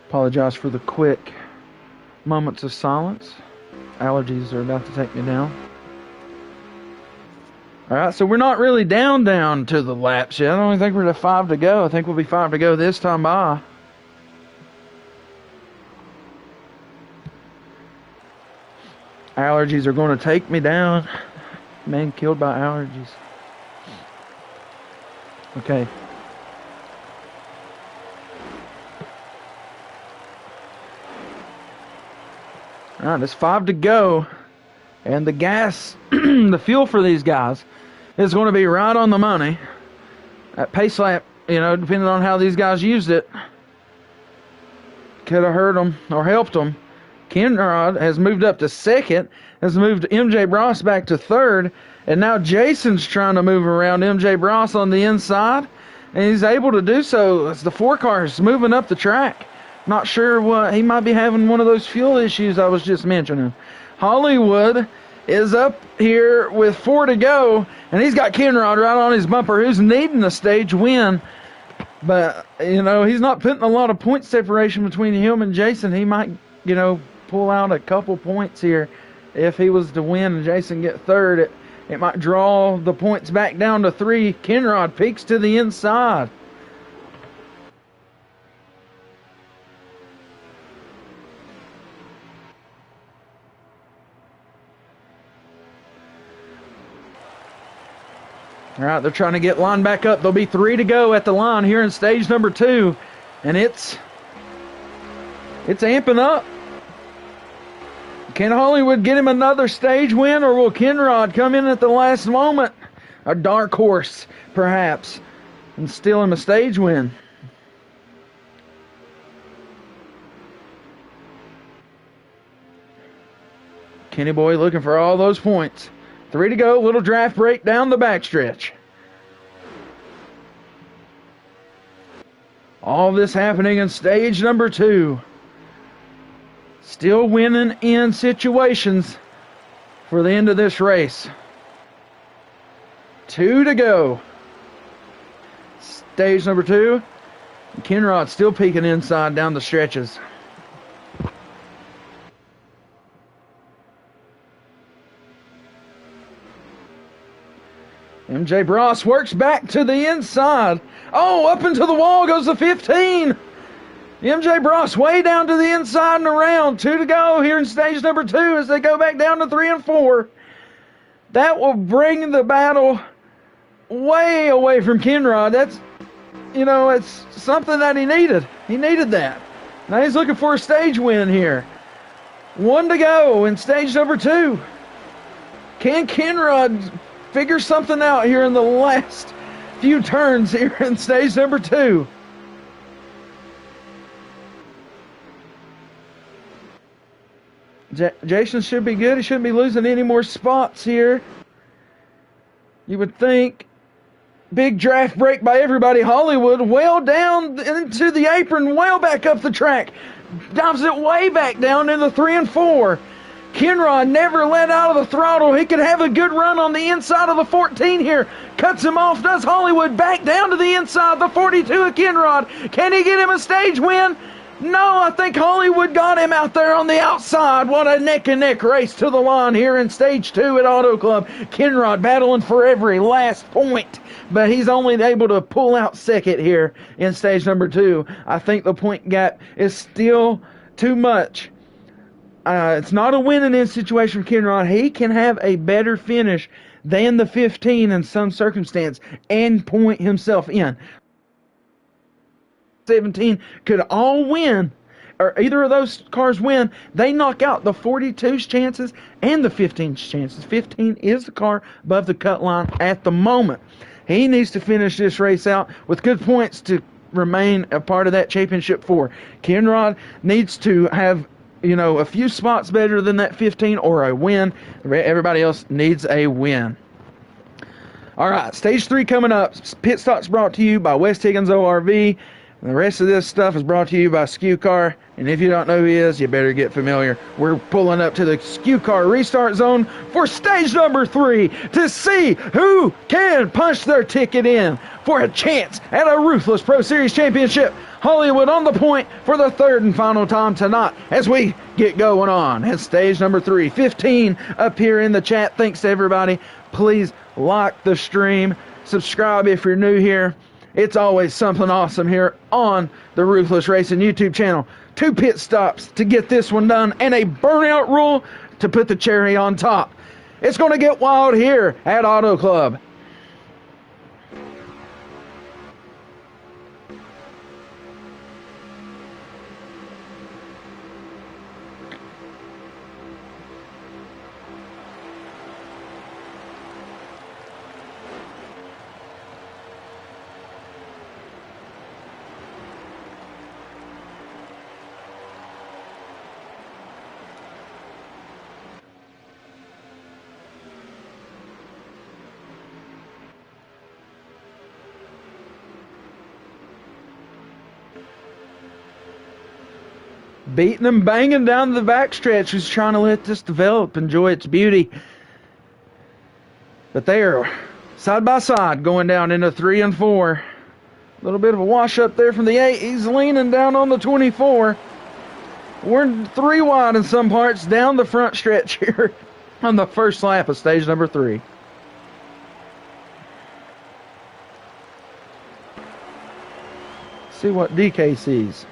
S1: Apologize for the quick moments of silence. Allergies are about to take me down. Alright, so we're not really down to the laps yet. I don't think we're at 5 to go. I think we'll be 5 to go this time by. Allergies are going to take me down. Man killed by allergies. Okay. Alright, it's 5 to go. And the gas, the fuel for these guys is going to be right on the money. That pace lap, you know, depending on how these guys used it, could have hurt them or helped them. Kenrod has moved up to second, has moved MJ Bross back to third, and now Jason's trying to move around MJ Bross on the inside, and he's able to do so as the 4 car is moving up the track. Not sure what, he might be having one of those fuel issues I was just mentioning. Hollywood is up here with 4 to go, and he's got Kenrod right on his bumper, who's needing a stage win. But, you know, he's not putting a lot of point separation between him and Jason. He might, you know, pull out a couple points here. If he was to win and Jason get third, it might draw the points back down to 3. Kenrod peeks to the inside. All right, they're trying to get line back up. There'll be 3 to go at the line here in stage number 2. And it's amping up. Can Hollywood get him another stage win, or will Kenrod come in at the last moment? A dark horse, perhaps, and steal him a stage win. Kenny Boy looking for all those points. 3 to go, little draft break down the backstretch. All this happening in stage number 2. Still winning in situations for the end of this race. 2 to go. Stage number 2. Kenrod still peeking inside down the stretches. MJ Bross works back to the inside. Oh, up into the wall goes the 15. MJ Bross way down to the inside and around. 2 to go here in stage number 2 as they go back down to 3 and 4. That will bring the battle way away from Kenrod. That's, you know, it's something that he needed. He needed that. Now he's looking for a stage win here. 1 to go in stage number 2. Can Kenrod figure something out here in the last few turns here in stage number 2? Jason should be good. He shouldn't be losing any more spots here. You would think. Big draft break by everybody. Hollywood well down into the apron, well back up the track. Dives it way back down into 3 and 4. Kenrod never let out of the throttle. He could have a good run on the inside of the 14 here. Cuts him off. Does Hollywood back down to the inside. The 42 of Kenrod. Can he get him a stage win? No, I think Hollywood got him out there on the outside. What a neck-and-neck race to the line here in stage 2 at Auto Club. Kenrod battling for every last point, but he's only able to pull out second here in stage number 2. I think the point gap is still too much. It's not a winning situation for Kenrod. He can have a better finish than the 15 in some circumstance and point himself in. 17 could all win, or either of those cars win. They knock out the 42's chances and the 15's chances. 15 is the car above the cut line at the moment. He needs to finish this race out with good points to remain a part of that championship 4. Kenrod needs to have, you know, a few spots better than that 15 or a win. Everybody else needs a win. All right, stage 3 coming up. Pit stops brought to you by West Higgins ORV. And the rest of this stuff is brought to you by Skew Car, and if you don't know who he is, you better get familiar. We're pulling up to the Skew Car restart zone for stage number 3 to see who can punch their ticket in for a chance at a Ruthless Pro Series Championship. Hollywood on the point for the third and final time tonight as we get going on at stage number 3. 15 up here in the chat. Thanks to everybody. Please like the stream. Subscribe if you're new here. It's always something awesome here on the Ruthless Racing YouTube channel. 2 pit stops to get this one done and a burnout rule to put the cherry on top. It's going to get wild here at Auto Club. Beating and banging down the backstretch, who's trying to let this develop, enjoy its beauty. But they are side by side going down into 3 and 4. A little bit of a wash up there from the 8. He's leaning down on the 24. We're 3 wide in some parts down the front stretch here on the first lap of stage number 3. See what DK sees.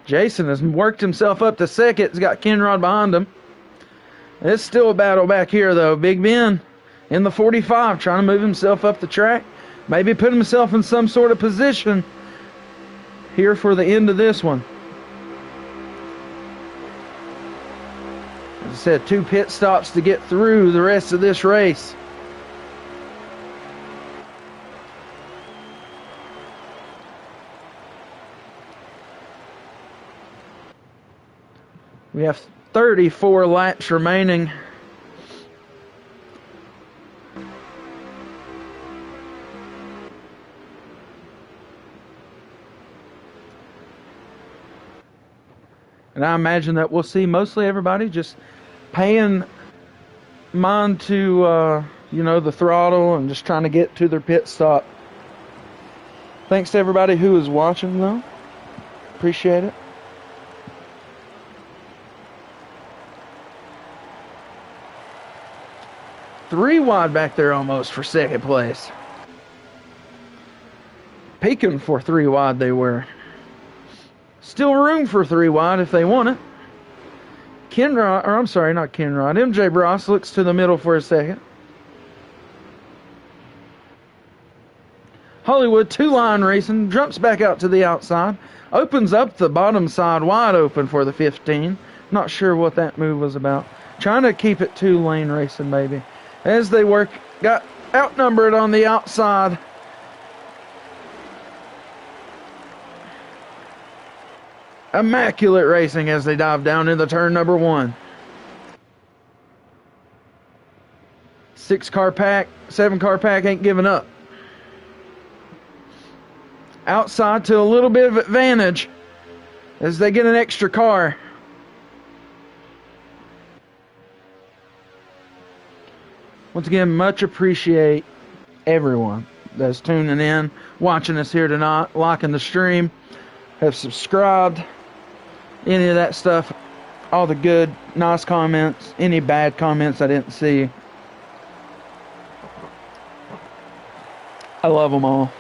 S1: Jason has worked himself up to second. He's got Kenrod behind him. It's still a battle back here, though. Big Ben in the 45 trying to move himself up the track. Maybe put himself in some sort of position here for the end of this one. As I said, 2 pit stops to get through the rest of this race. We have 34 laps remaining. And I imagine that we'll see mostly everybody just paying mind to, the throttle and just trying to get to their pit stop. Thanks to everybody who is watching, though. Appreciate it. Three wide back there almost for second place. Peeking for 3 wide they were. Still room for 3 wide if they want it. MJ Bross looks to the middle for a second. Hollywood 2-line racing, jumps back out to the outside. Opens up the bottom side wide open for the 15. Not sure what that move was about. Trying to keep it 2-lane racing maybe. As they got outnumbered on the outside. Immaculate racing as they dive down into turn number 1. 6-car pack, 7-car pack ain't giving up. Outside to a little bit of advantage as they get an extra car. Once again, much appreciate everyone that's tuning in, watching us here tonight, liking the stream, have subscribed, any of that stuff, all the good, nice comments, any bad comments I didn't see. I love them all.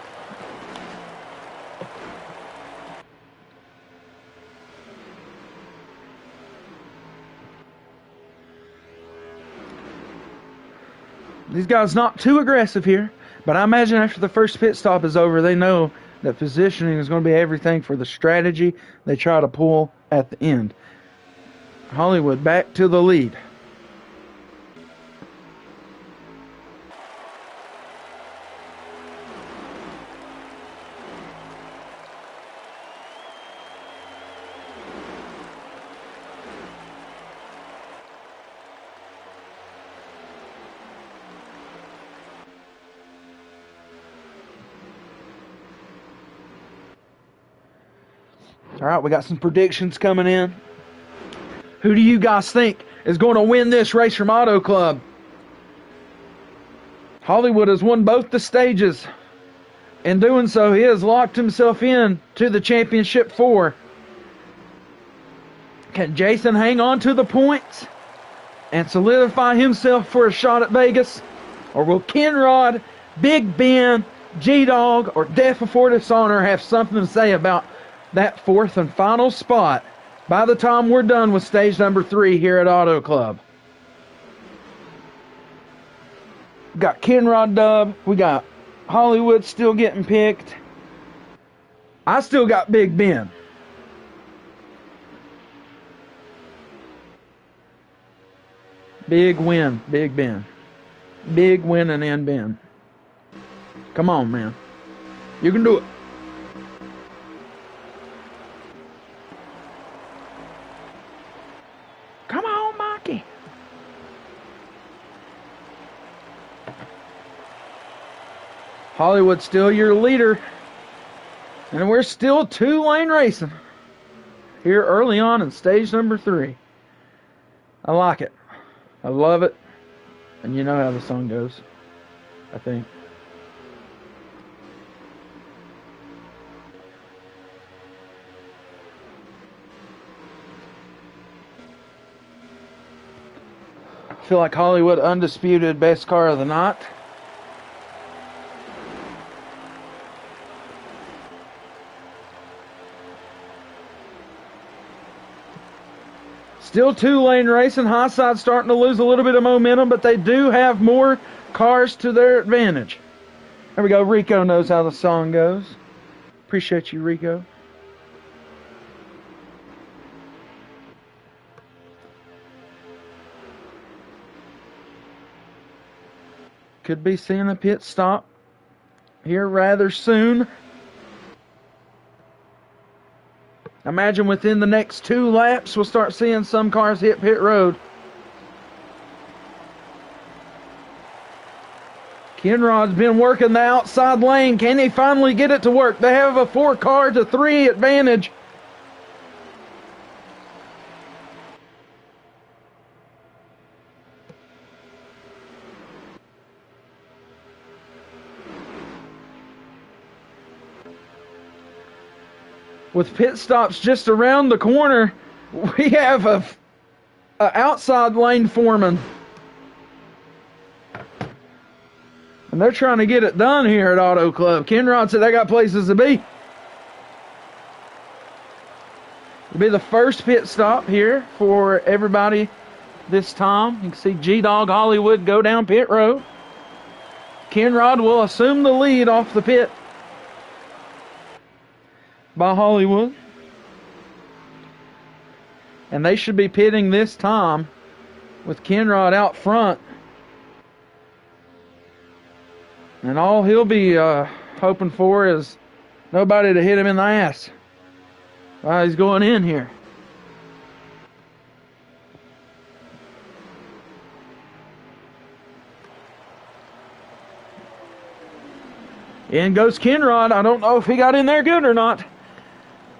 S1: These guys not too aggressive here, but I imagine after the first pit stop is over, they know that positioning is going to be everything for the strategy they try to pull at the end. Hollywood back to the lead. All right, we got some predictions coming in. Who do you guys think is going to win this race from Auto Club? Hollywood has won both the stages. In doing so, he has locked himself in to the championship 4. Can Jason hang on to the points and solidify himself for a shot at Vegas? Or will Kenrod, Big Ben, G-Dog, or Death Before Dishonor have something to say about that 4th and final spot by the time we're done with stage number 3 here at Auto Club? We got Kenrod dub. We got Hollywood still getting picked. I still got Big Ben. Big win, Big Ben. Big win and in Ben. Come on, man. You can do it. Come on, Mikey. Hollywood's still your leader. And we're still 2-lane racing here early on in stage number 3. I like it. I love it. And you know how the song goes, I think. I feel like Hollywood undisputed best car of the night. Still 2-lane racing. High side starting to lose a little bit of momentum, but they do have more cars to their advantage. There we go. Rico knows how the song goes. Appreciate you, Rico. Could be seeing a pit stop here rather soon. Imagine within the next 2 laps, we'll start seeing some cars hit pit road. Kenrod's been working the outside lane. Can he finally get it to work? They have a 4-car to 3 advantage. With pit stops just around the corner, we have a outside lane foreman. And they're trying to get it done here at Auto Club. Kenrod said they got places to be. It'll be the first pit stop here for everybody this time. You can see G-Dog Hollywood go down pit road. Kenrod will assume the lead off the pit by Hollywood. And they should be pitting this time with Kenrod out front. And all he'll be hoping for is nobody to hit him in the ass while he's going in here. In goes Kenrod. I don't know if he got in there good or not.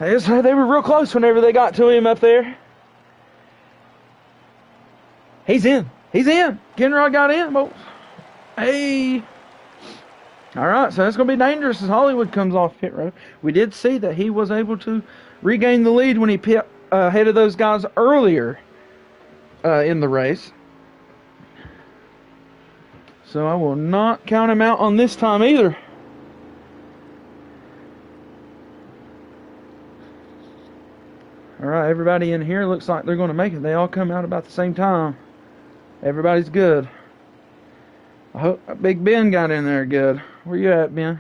S1: They were real close whenever they got to him up there. He's in. He's in. Kenrod got in. Oh. Hey. All right, so that's going to be dangerous as Hollywood comes off pit road. We did see that he was able to regain the lead when he pit ahead of those guys earlier in the race. So I will not count him out on this time either. All right, everybody in here looks like they're going to make it. They all come out about the same time. Everybody's good. I hope Big Ben got in there good. Where you at, Ben?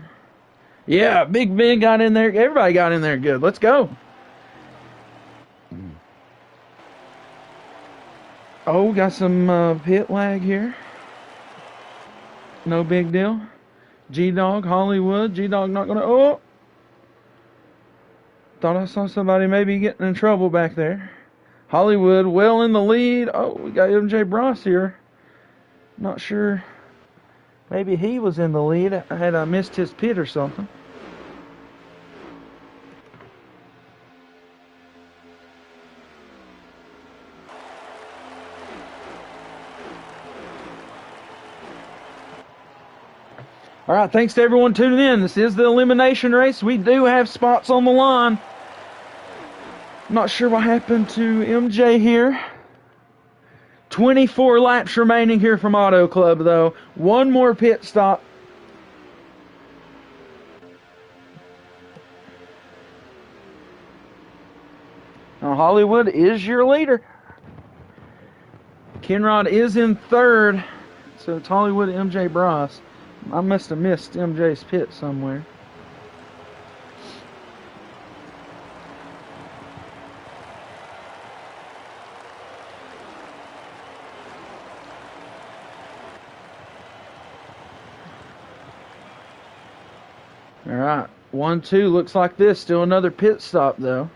S1: Yeah, Big Ben got in there. Everybody got in there good. Let's go. Oh, got some pit lag here. No big deal. G-Dog, Hollywood. G-Dog not going to... Oh! Thought I saw somebody maybe getting in trouble back there. Hollywood well in the lead. Oh, we got MJ Bros here. Not sure. Maybe he was in the lead. Had I missed his pit or something. All right, thanks to everyone tuning in. This is the elimination race. We do have spots on the line. Not sure what happened to MJ here. 24 laps remaining here from Auto Club, though. One more pit stop. Now, Hollywood is your leader. Kenrod is in third. So it's Hollywood, MJ, Bros. I must have missed MJ's pit somewhere. All right, 1-2 looks like this. Still another pit stop, though.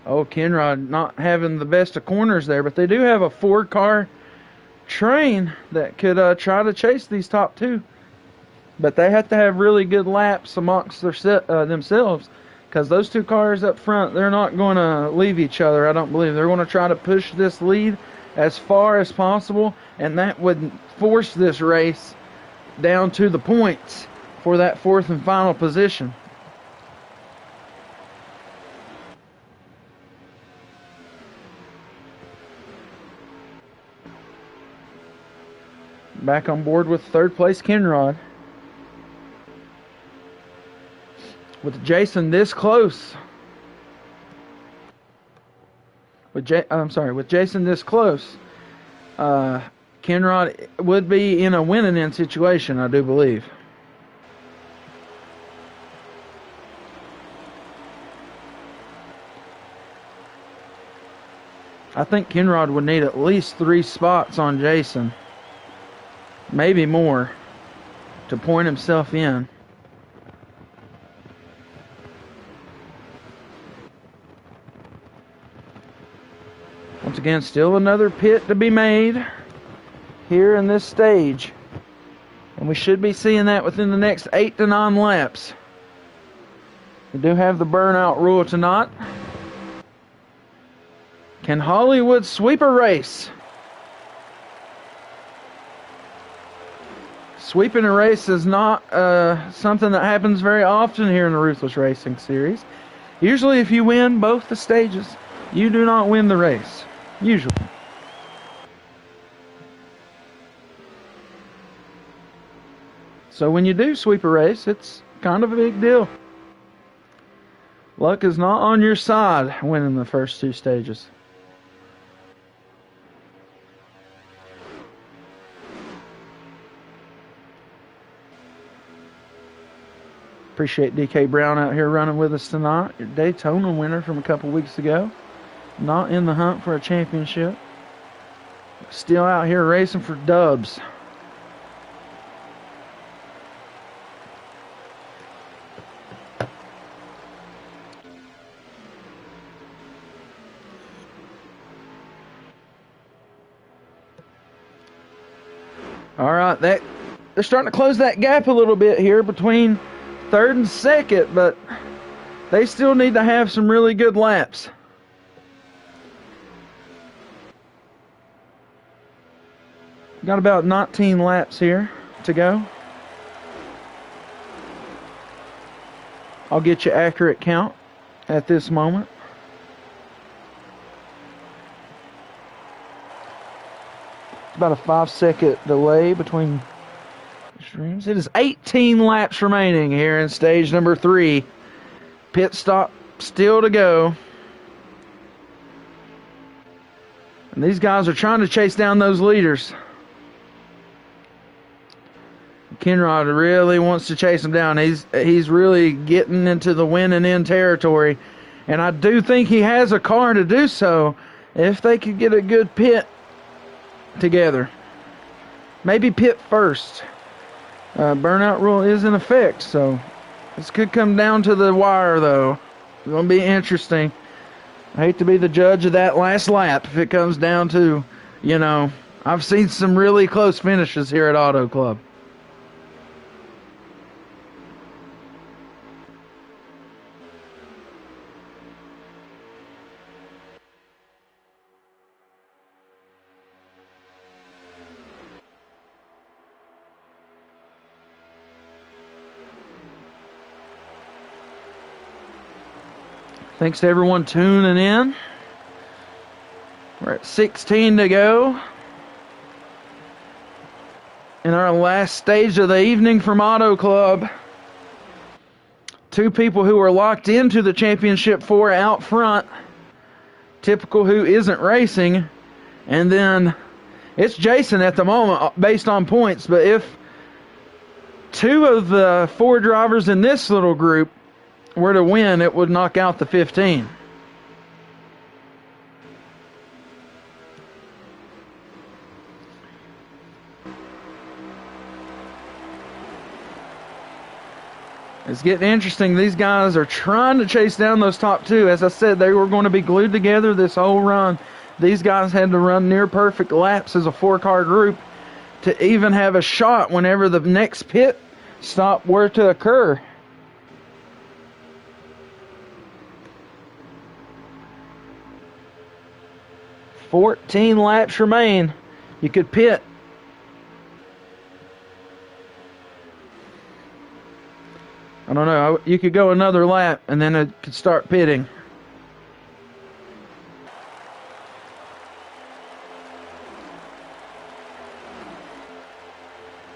S1: Oh, Kenrod not having the best of corners there, but they do have a 4-car train that could try to chase these top two. But they have to have really good laps amongst themselves, because those 2 cars up front, they're not going to leave each other, I don't believe. They're going to try to push this lead as far as possible, and that would force this race down to the points for that 4th and final position. Back on board with 3rd place Kenrod. With Jason this close. With Jason this close. Kenrod would be in a winning situation, I do believe. I think Kenrod would need at least 3 spots on Jason. Maybe more to point himself in. Once again, still another pit to be made here in this stage. And we should be seeing that within the next 8 to 9 laps. We do have the burnout rule tonight. Can Hollywood sweep a race? Sweeping a race is not something that happens very often here in the Ruthless Racing Series. Usually if you win both the stages, you do not win the race. Usually. So when you do sweep a race, it's kind of a big deal. Luck is not on your side winning the first 2 stages. Appreciate DK Brown out here running with us tonight. Your Daytona winner from a couple weeks ago. Not in the hunt for a championship. Still out here racing for dubs. All right, they're starting to close that gap a little bit here between 3rd and 2nd, but they still need to have some really good laps. Got about 19 laps here to go. I'll get you accurate count at this moment. It's about a 5-second delay between streams. It is 18 laps remaining here in stage number 3. Pit stop still to go. And these guys are trying to chase down those leaders. Kenrod really wants to chase him down. He's really getting into the winning in territory. And I do think he has a car to do so if they could get a good pit together. Maybe pit first. Burnout rule is in effect, so this could come down to the wire, though. It's going to be interesting. I hate to be the judge of that last lap if it comes down to, I've seen some really close finishes here at Auto Club. Thanks to everyone tuning in. We're at 16 to go in our last stage of the evening from Auto Club. Two people who are locked into the championship 4 out front. Typical who isn't racing. And then it's Jason at the moment based on points. But if 2 of the 4 drivers in this little group were to win, it would knock out the 15. It's getting interesting. These guys are trying to chase down those top 2. As I said, they were going to be glued together this whole run. These guys had to run near perfect laps as a 4-car group to even have a shot whenever the next pit stop were to occur. "14 laps remain. You could pit." I don't know. You could go another lap, and then it could start pitting.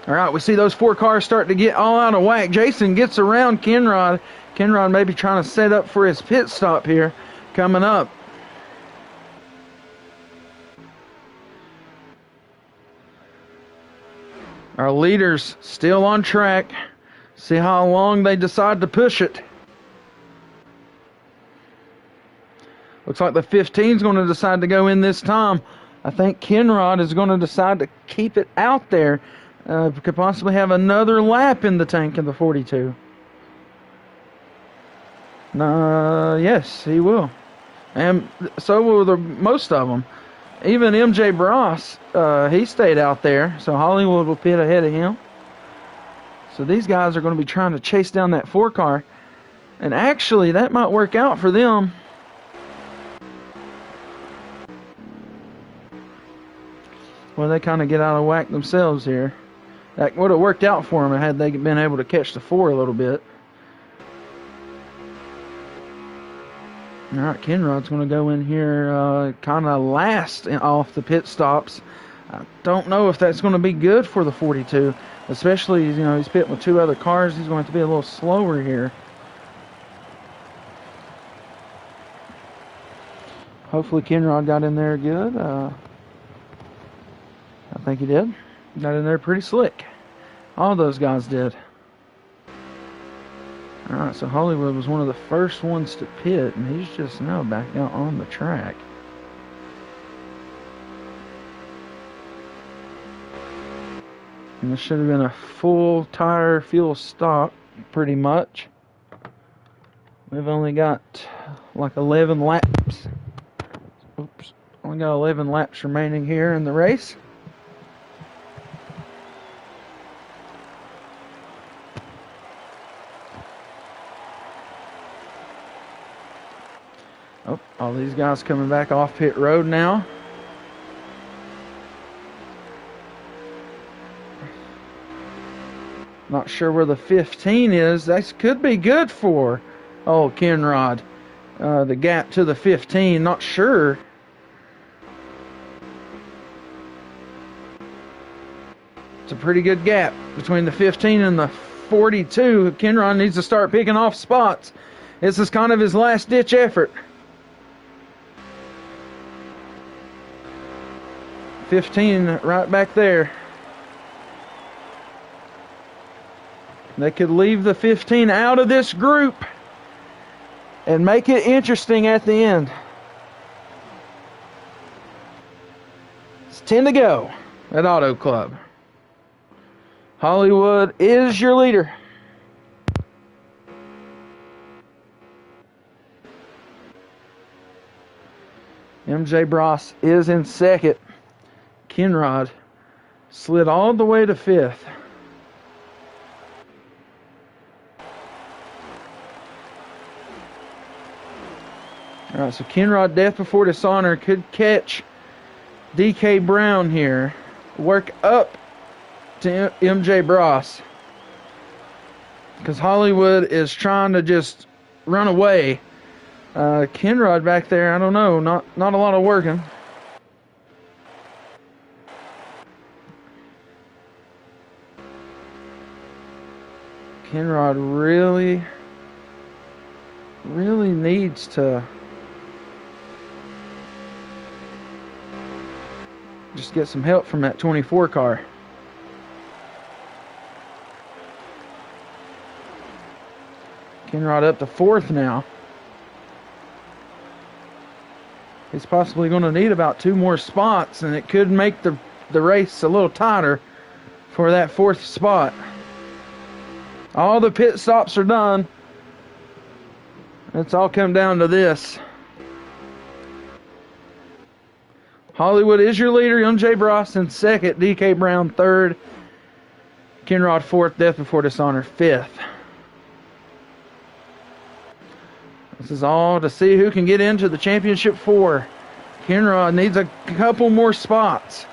S1: All right, we see those 4 cars starting to get all out of whack. Jason gets around Kenrod. Kenrod may be trying to set up for his pit stop here coming up. Our leaders still on track. See how long they decide to push it. Looks like the 15 is going to decide to go in this time. I think Kenrod is going to decide to keep it out there. Could possibly have another lap in the tank in the 42. Yes, he will. And so will most of them. Even MJ Bross, he stayed out there. So Hollywood will pit ahead of him. So these guys are going to be trying to chase down that 4-car. And actually, that might work out for them. Well, they kind of get out of whack themselves here. That would have worked out for them had they been able to catch the 4 a little bit. All right, Kenrod's going to go in here kind of last off the pit stops. I don't know if that's going to be good for the 42. Especially, you know, he's pitting with 2 other cars. He's going to have to be a little slower here. Hopefully Kenrod got in there good. I think he did. Got in there pretty slick. All those guys did. Alright, so Hollywood was one of the first ones to pit, and he's just now back out on the track. And this should have been a full tire fuel stop, pretty much. We've only got like 11 laps. Oops. Only got 11 laps remaining here in the race. Oh, all these guys coming back off pit road now. Not sure where the 15 is. That could be good for Kenrod. The gap to the 15, not sure. It's a pretty good gap between the 15 and the 42. Kenrod needs to start picking off spots. This is kind of his last ditch effort. 15 right back there. They could leave the 15 out of this group and make it interesting at the end. It's 10 to go at Auto Club. Hollywood is your leader. MJ Bross is in second. Kenrod slid all the way to 5th. All right, so Kenrod, death before dishonor, could catch DK Brown here. Work up to MJ Bross. Because Hollywood is trying to just run away Kenrod back there, I don't know, not a lot of working. Kenrod really needs to just get some help from that 24 car. Kenrod up to 4th now. He's possibly going to need about 2 more spots, and it could make the race a little tighter for that 4th spot. All the pit stops are done. It's all come down to this. Hollywood is your leader. MJ Bross in 2nd. DK Brown 3rd. Kenrod 4th. Death Before Dishonor 5th. This is all to see who can get into the championship 4. Kenrod needs a couple more spots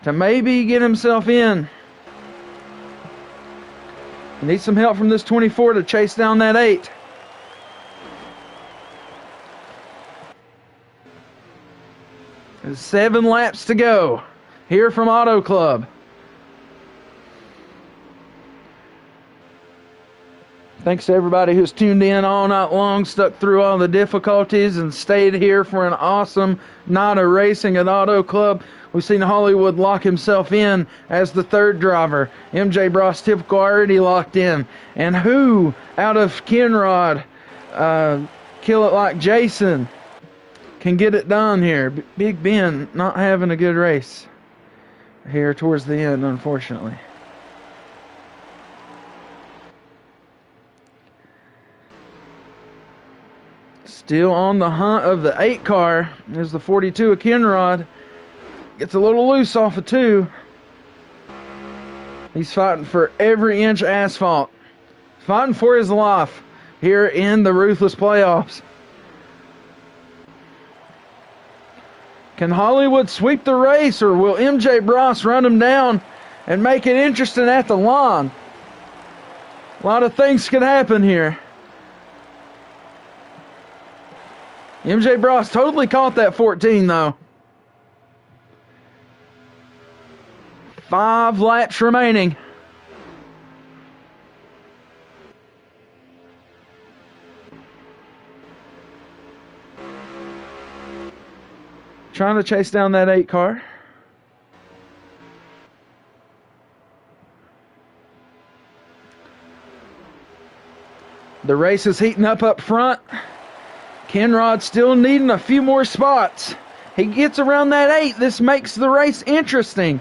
S1: to maybe get himself in. He needs some help from this 24 to chase down that 8. There's 7 laps to go here from Auto Club. Thanks to everybody who's tuned in all night long, stuck through all the difficulties, and stayed here for an awesome night of racing at Auto Club. We've seen Hollywood lock himself in as the 3rd driver. MJ Bross Typical already locked in. And who out of Kenrod, Kill It Like Jason, can get it done here? Big Ben not having a good race here towards the end, unfortunately. Still on the hunt of the 8 car is the 42 of Kenrod. Gets a little loose off of 2. He's fighting for every inch asphalt. Fighting for his life here in the Ruthless playoffs. Can Hollywood sweep the race, or will MJ Bross run him down and make it interesting at the line? A lot of things could happen here. MJ Bross totally caught that 14, though. 5 laps remaining. Trying to chase down that 8 car. The race is heating up front. Kenrod still needing a few more spots. He gets around that 8. This makes the race interesting.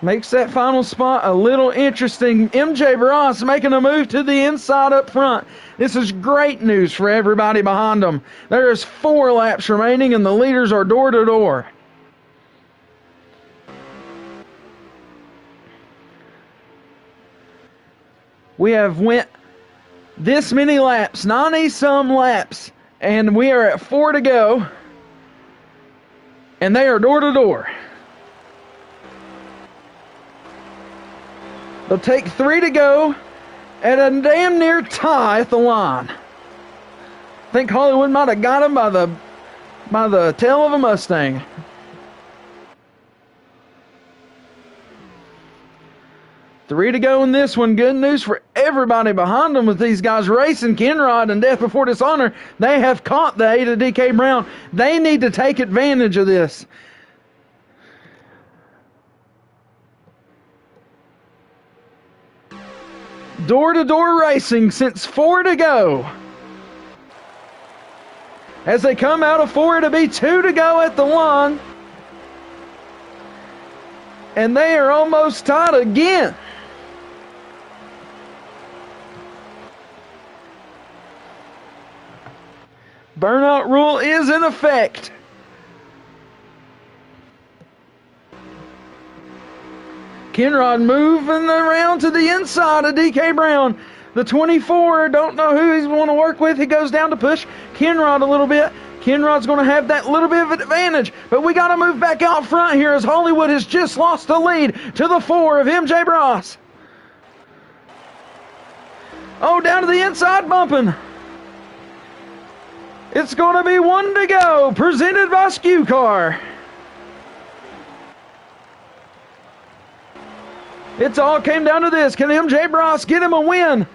S1: Makes that final spot a little interesting. MJ Bross making a move to the inside up front. This is great news for everybody behind him. There is 4 laps remaining, and the leaders are door to door. We have went this many laps, 90-some laps, and we are at 4 to go, and they are door to door. They'll take 3 to go at a damn near tie at the line. I think Hollywood might have got him by the tail of a Mustang. Three to go in this one. Good news for everybody behind them with these guys racing. Kenrod and Death Before Dishonor, they have caught the 8 of DK Brown. They need to take advantage of this. Door-to-door racing since 4 to go. As they come out of 4, to be 2 to go at the line. And they are almost tied again. Burnout rule is in effect. Kenrod moving around to the inside of DK Brown. The 24, don't know who he's going to work with. He goes down to push Kenrod a little bit. Kenrod's going to have that little bit of an advantage. But we got to move back out front here as Hollywood has just lost the lead to the 4 of MJ Bross. Oh, down to the inside bumping. It's going to be one to go, presented by Skew Car. It's all came down to this. Can MJ Bros get him a win?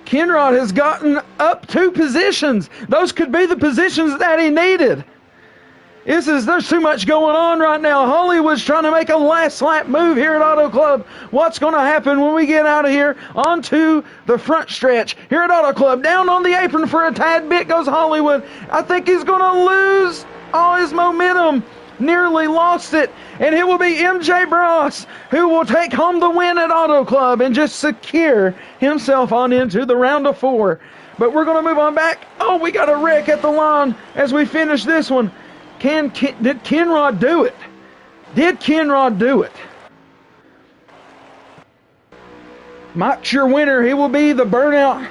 S1: Kenrod has gotten up 2 positions. Those could be the positions that he needed. There's too much going on right now. Hollywood's trying to make a last lap move here at Auto Club. What's going to happen when we get out of here onto the front stretch here at Auto Club? Down on the apron for a tad bit goes Hollywood. I think he's going to lose all his momentum. Nearly lost it. And it will be MJ Bros who will take home the win at Auto Club and just secure himself on into the round of 4. But we're going to move on back. Oh, we got a wreck at the line as we finish this one. Did Kenrod do it? Did Kenrod do it? Mike's your winner. He will be the burnout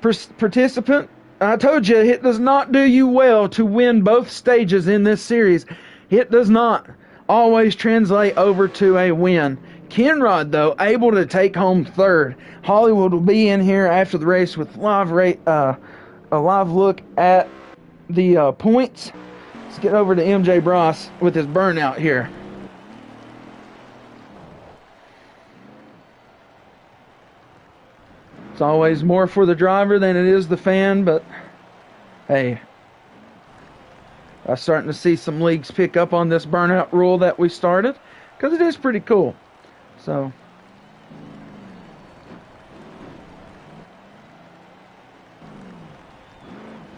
S1: participant. I told you, it does not do you well to win both stages in this series. It does not always translate over to a win. Kenrod, though, able to take home 3rd. Hollywood will be in here after the race with a live look at the points. Let's get over to MJ Bros with his burnout here. It's always more for the driver than it is the fan, but hey, I'm starting to see some leagues pick up on this burnout rule that we started, because it is pretty cool. So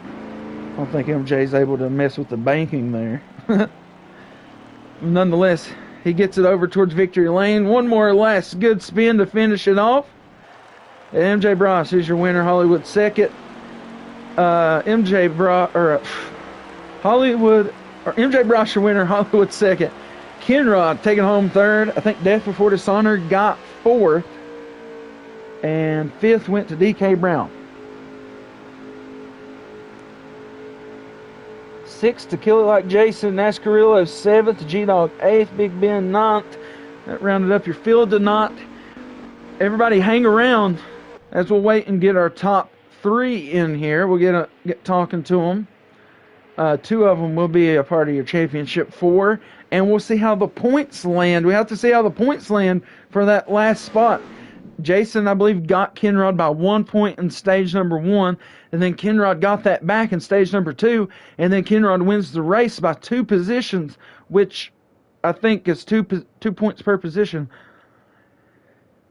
S1: I don't think MJ's able to mess with the banking there. Nonetheless, he gets it over towards victory lane. One more last good spin to finish it off. And MJ Bros is your winner. Hollywood second. MJ Bros your winner. Hollywood second. Kenrod taking home 3rd. I think Death Before Dishonor got 4th. And 5th went to DK Brown. 6th to Kill It Like Jason. Nascarillo 7th. G-Dog 8th. Big Ben 9th. That rounded up your field tonight. Everybody hang around as we'll wait and get our top 3 in here. We'll get talking to them. 2 of them will be a part of your championship 4, and we'll see how the points land. We have to see how the points land for that last spot. Jason, I believe, got Kenrod by 1 point in stage number 1, and then Kenrod got that back in stage number 2, and then Kenrod wins the race by 2 positions, which I think is 2 points per position.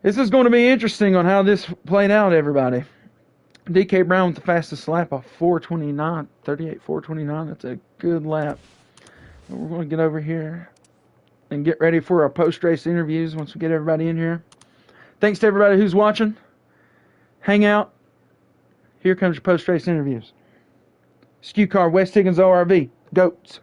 S1: This is going to be interesting on how this played out, everybody. DK Brown with the fastest lap of 4:29, 38.429. That's a good lap. We're going to get over here and get ready for our post-race interviews once we get everybody in here. Thanks to everybody who's watching. Hang out. Here comes your post-race interviews. Skew Car, West Higgins ORV, GOATs.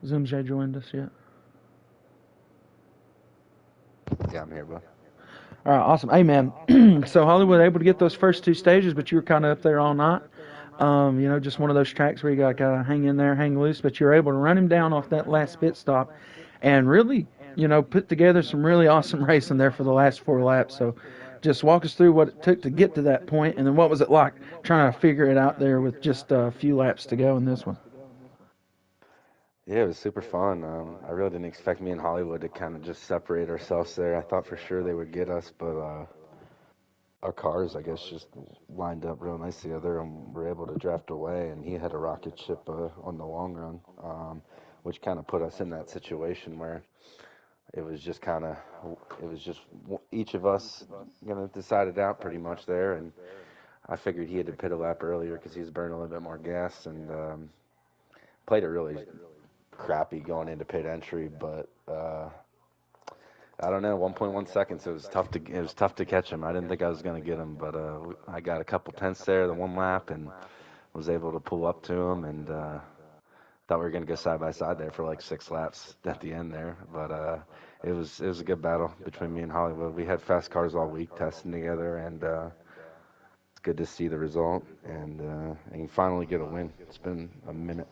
S1: Has MJ joined us yet?
S2: Yeah, I'm here, bro.
S1: All right, awesome. Hey, man. So Hollywood able to get those first 2 stages, but you were kind of up there all night. Just one of those tracks where you got to hang in there, hang loose, but you're able to run him down off that last pit stop and really, put together some really awesome racing there for the last 4 laps. So just walk us through what it took to get to that point, and then what was it like trying to figure it out there with just a few laps to go in this one?
S2: Yeah, it was super fun. I really didn't expect me and Hollywood to kind of just separate ourselves there. I thought for sure they would get us, but our cars, I guess, just lined up real nice together and were able to draft away. And he had a rocket ship on the long run, which kind of put us in that situation where it was just each of us gonna decide it out pretty much there. And I figured he had to pit a lap earlier because he was burning a little bit more gas, and played it really crappy going into pit entry. But I don't know, 1.1 seconds. It was tough to catch him. I didn't think I was going to get him, but I got a couple tenths there, the one lap, and was able to pull up to him, and thought we were going to go side by side there for like 6 laps at the end there. But it was a good battle between me and Hollywood. We had fast cars all week testing together, and it's good to see the result and finally get a win. It's been a minute.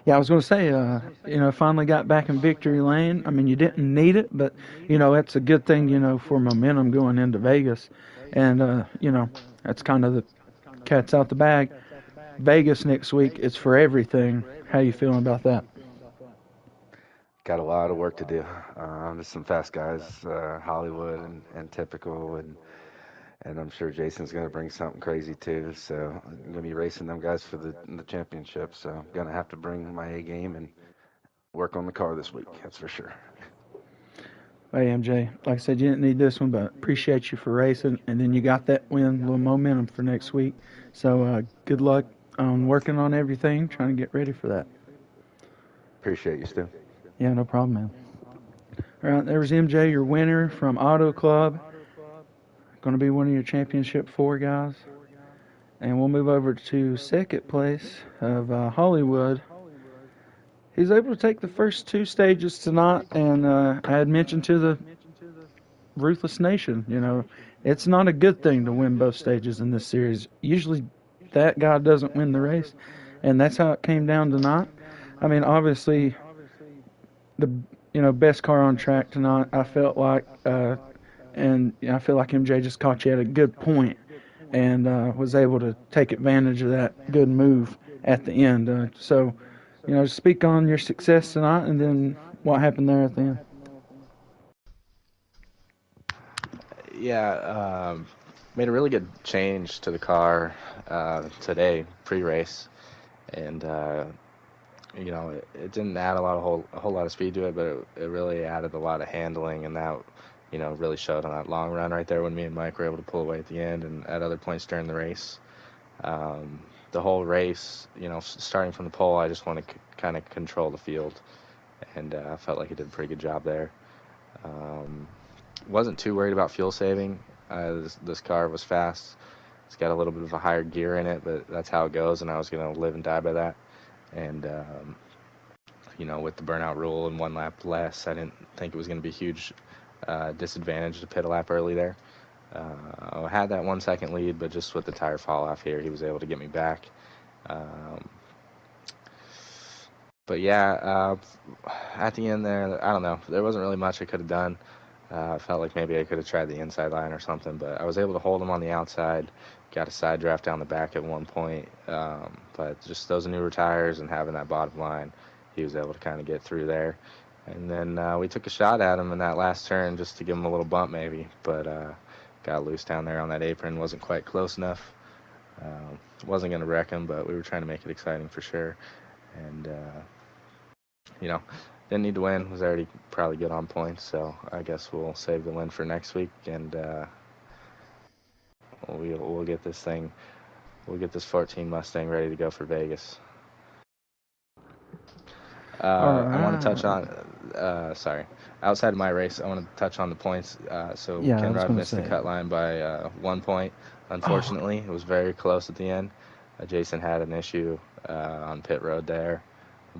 S1: Yeah, I was going to say, finally got back in victory lane. I mean, you didn't need it, but it's a good thing, for momentum going into Vegas, and that's kind of the cat's out the bag. Vegas next week, it's for everything. How you feeling about that?
S2: Got a lot of work to do. There's some fast guys, Hollywood and Typical, and I'm sure Jason's going to bring something crazy too. So I'm going to be racing them guys for the championship. So I'm going to have to bring my A game and work on the car this week. That's for sure.
S1: Hey, MJ, like I said, you didn't need this one, but appreciate you for racing, and then you got that win, a little momentum for next week. So good luck on working on everything, trying to get ready for that.
S2: Appreciate you, Stu.
S1: Yeah, no problem, man. All right, there was MJ, your winner from Auto Club. Going to be one of your championship four guys. And we'll move over to second place of Hollywood. He's able to take the first two stages tonight, and I had mentioned to the Ruthless Nation, it's not a good thing to win both stages in this series. Usually that guy doesn't win the race, and that's how it came down tonight. I mean, obviously, the best car on track tonight, I felt like, and I feel like MJ just caught you at a good point and was able to take advantage of that good move at the end. Speak on your success tonight and then what happened there at the end.
S3: Yeah, made a really good change to the car today, pre-race, and it didn't add a whole lot of speed to it, but it really added a lot of handling, and that really showed on that long run right there when me and Mike were able to pull away at the end, and at other points during the race. The whole race, starting from the pole, I just want to kind of control the field, and I felt like I did a pretty good job there. Um, wasn't too worried about fuel saving. This car was fast. It's got a little bit of a higher gear in it, but that's how it goes, and I was going to live and die by that. And, with the burnout rule and one lap less, I didn't think it was going to be a huge disadvantage to pit a lap early there. I had that 1 second lead, but just with the tire fall off here, he was able to get me back. But yeah, at the end there, I don't know. There wasn't really much I could have done. I felt like maybe I could have tried the inside line or something, but I was able to hold him on the outside. Got a side draft down the back at one point, but just those newer tires and having that bottom line, he was able to kind of get through there. And then we took a shot at him in that last turn just to give him a little bump maybe, but got loose down there on that apron. Wasn't quite close enough. Wasn't going to wreck him, but we were trying to make it exciting for sure. And didn't need to win. Was already probably good on points, so I guess we'll save the win for next week, and we'll get this thing. We'll get this 14 Mustang ready to go for Vegas. I want to touch on. Sorry, outside of my race, I want to touch on the points. So
S1: Yeah, I was
S3: Kenrod
S1: gonna
S3: missed the
S1: say.
S3: cut line by 1 point. Unfortunately, it was very close at the end. Jason had an issue on pit road there,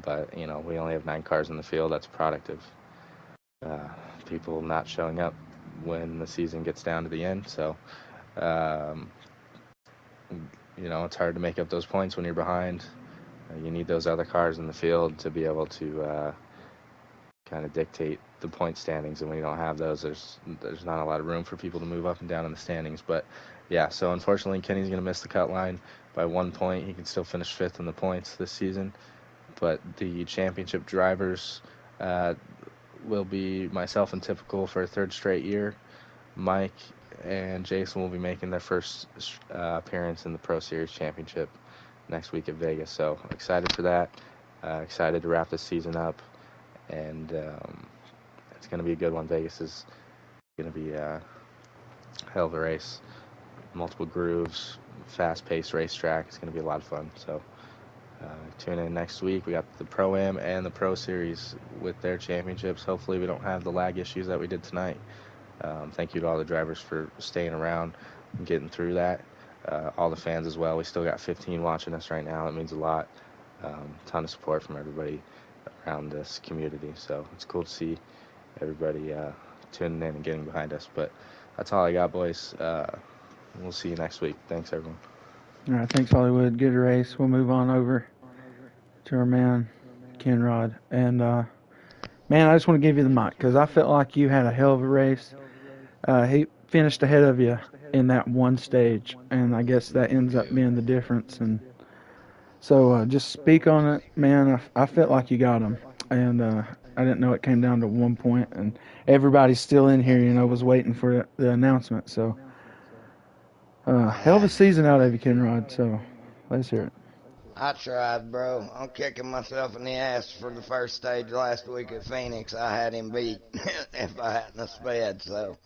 S3: but we only have 9 cars in the field. That's a product of people not showing up when the season gets down to the end. So, it's hard to make up those points when you're behind. You need those other cars in the field to be able to kind of dictate the point standings, and when you don't have those, there's not a lot of room for people to move up and down in the standings. But yeah, so unfortunately, Kenny's going to miss the cut line by 1 point. He can still finish 5th in the points this season, but the championship drivers will be myself and Typical for a 3rd straight year. Mike and Jason will be making their first appearance in the Pro Series Championship next week at Vegas. So excited for that. Excited to wrap this season up, and it's going to be a good one. Vegas is going to be a hell of a race. multiple grooves, fast-paced racetrack. It's going to be a lot of fun. So tune in next week. We got the Pro-Am and the Pro Series with their championships. Hopefully we don't have the lag issues that we did tonight. Thank you to all the drivers for staying around and getting through that. All the fans as well. We still got 15 watching us right now. It means a lot. Ton of support from everybody around this community. So it's cool to see everybody tuning in and getting behind us. But that's all I got, boys. We'll see you next week. Thanks, everyone.
S1: All right, thanks, Hollywood. Good race. We'll move on over to our man, Kenrod. And, man, I just want to give you the mic because I felt like you had a hell of a race. He finished ahead of you in that one stage, and I guess that ends up being the difference. And so just speak on it, man. I felt like you got him, and I didn't know it came down to 1 point, and everybody's still in here, was waiting for the announcement. So hell of a season out of you, Kenrod. So let's hear it.
S4: I tried, bro. I'm kicking myself in the ass for the first stage last week at Phoenix. I had him beat if I hadn't have sped, so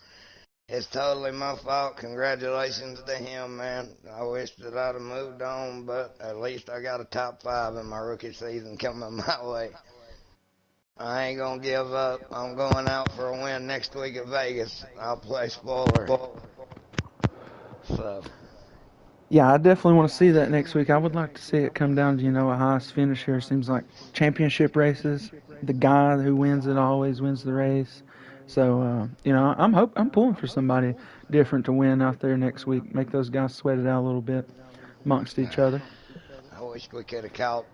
S4: it's totally my fault. Congratulations to him, man. I wish that I'd have moved on, but at least I got a top 5 in my rookie season coming my way. I ain't gonna give up. I'm going out for a win next week at Vegas. I'll play spoiler. So.
S1: Yeah, I definitely want to see that next week. I would like to see it come down to, a highest finish here. Seems like championship races, the guy who wins it always wins the race. So, I'm pulling for somebody different to win out there next week. Make those guys sweat it out a little bit amongst each other.
S4: I wish we could have caught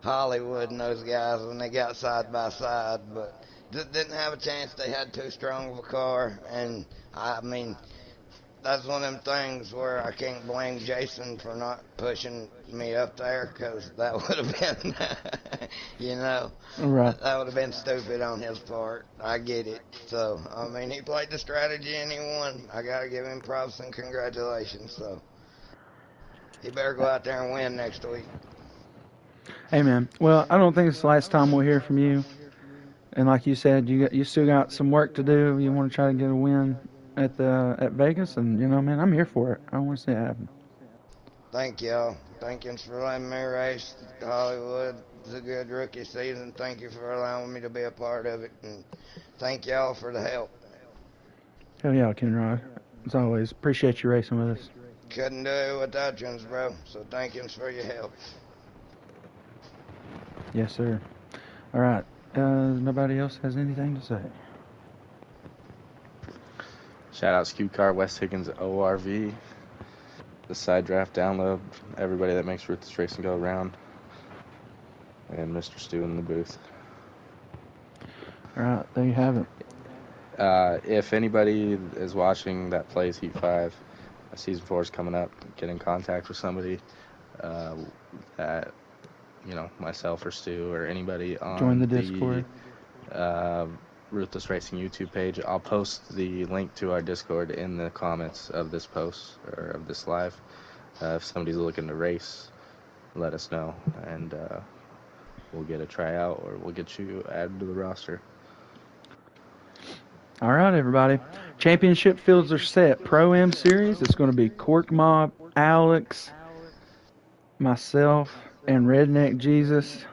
S4: Hollywood and those guys when they got side by side, but didn't have a chance. They had too strong of a car, and I mean, that's one of them things where I can't blame Jason for not pushing me up there, because that would have been,
S1: Right.
S4: that would have been stupid on his part. I get it. So, I mean, he played the strategy and he won. I got to give him props and congratulations. So, he better go out there and win next week.
S1: Hey, man. Well, I don't think it's the last time we'll hear from you. And like you said, you still got some work to do. You want to try to get a win at Vegas, and man, I'm here for it. I want to see it happen.
S4: Thank y'all. Thank you for letting me race Hollywood. It's a good rookie season. Thank you for allowing me to be a part of it, and thank y'all for the help.
S1: Hell yeah, Kenrod. As always, appreciate you racing with us.
S4: Couldn't do it without you, bro. So thank you for your help.
S1: Yes, sir. All right. Nobody else has anything to say.
S3: Shout out Skew Car, West Higgins ORV, the side draft download, everybody that makes Ruthless Racing go around, and Mr. Stu in the booth.
S1: All right, there you have it.
S3: If anybody is watching that plays Heat 5, Season 4 is coming up, get in contact with somebody that, myself or Stu or anybody on
S1: Join the Discord.
S3: Ruthless Racing YouTube page. I'll post the link to our Discord in the comments of this post or of this live. If somebody's looking to race, let us know, and we'll get a tryout or we'll get you added to the roster.
S1: All right, everybody. Championship fields are set. Pro-Am Series, it's going to be Cork Mob, Alex, myself, and Redneck Jesus.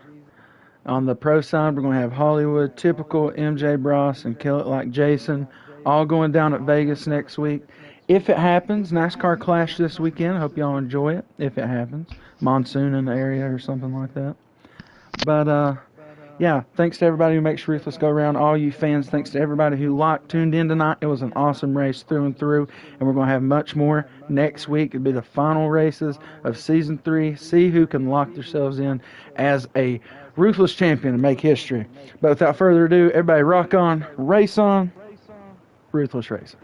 S1: On the pro side, we're going to have Hollywood, Typical, MJ Bross, and Kill It Like Jason, all going down at Vegas next week. If it happens, NASCAR Clash this weekend. Hope y'all enjoy it, if it happens. Monsoon in the area or something like that. But, yeah, thanks to everybody who makes Ruthless go around, all you fans. Thanks to everybody who tuned in tonight. It was an awesome race through and through, and we're going to have much more next week. It'll be the final races of Season 3. See who can lock themselves in as a Ruthless champion and make history. But without further ado, everybody rock on, race on, Ruthless Racing.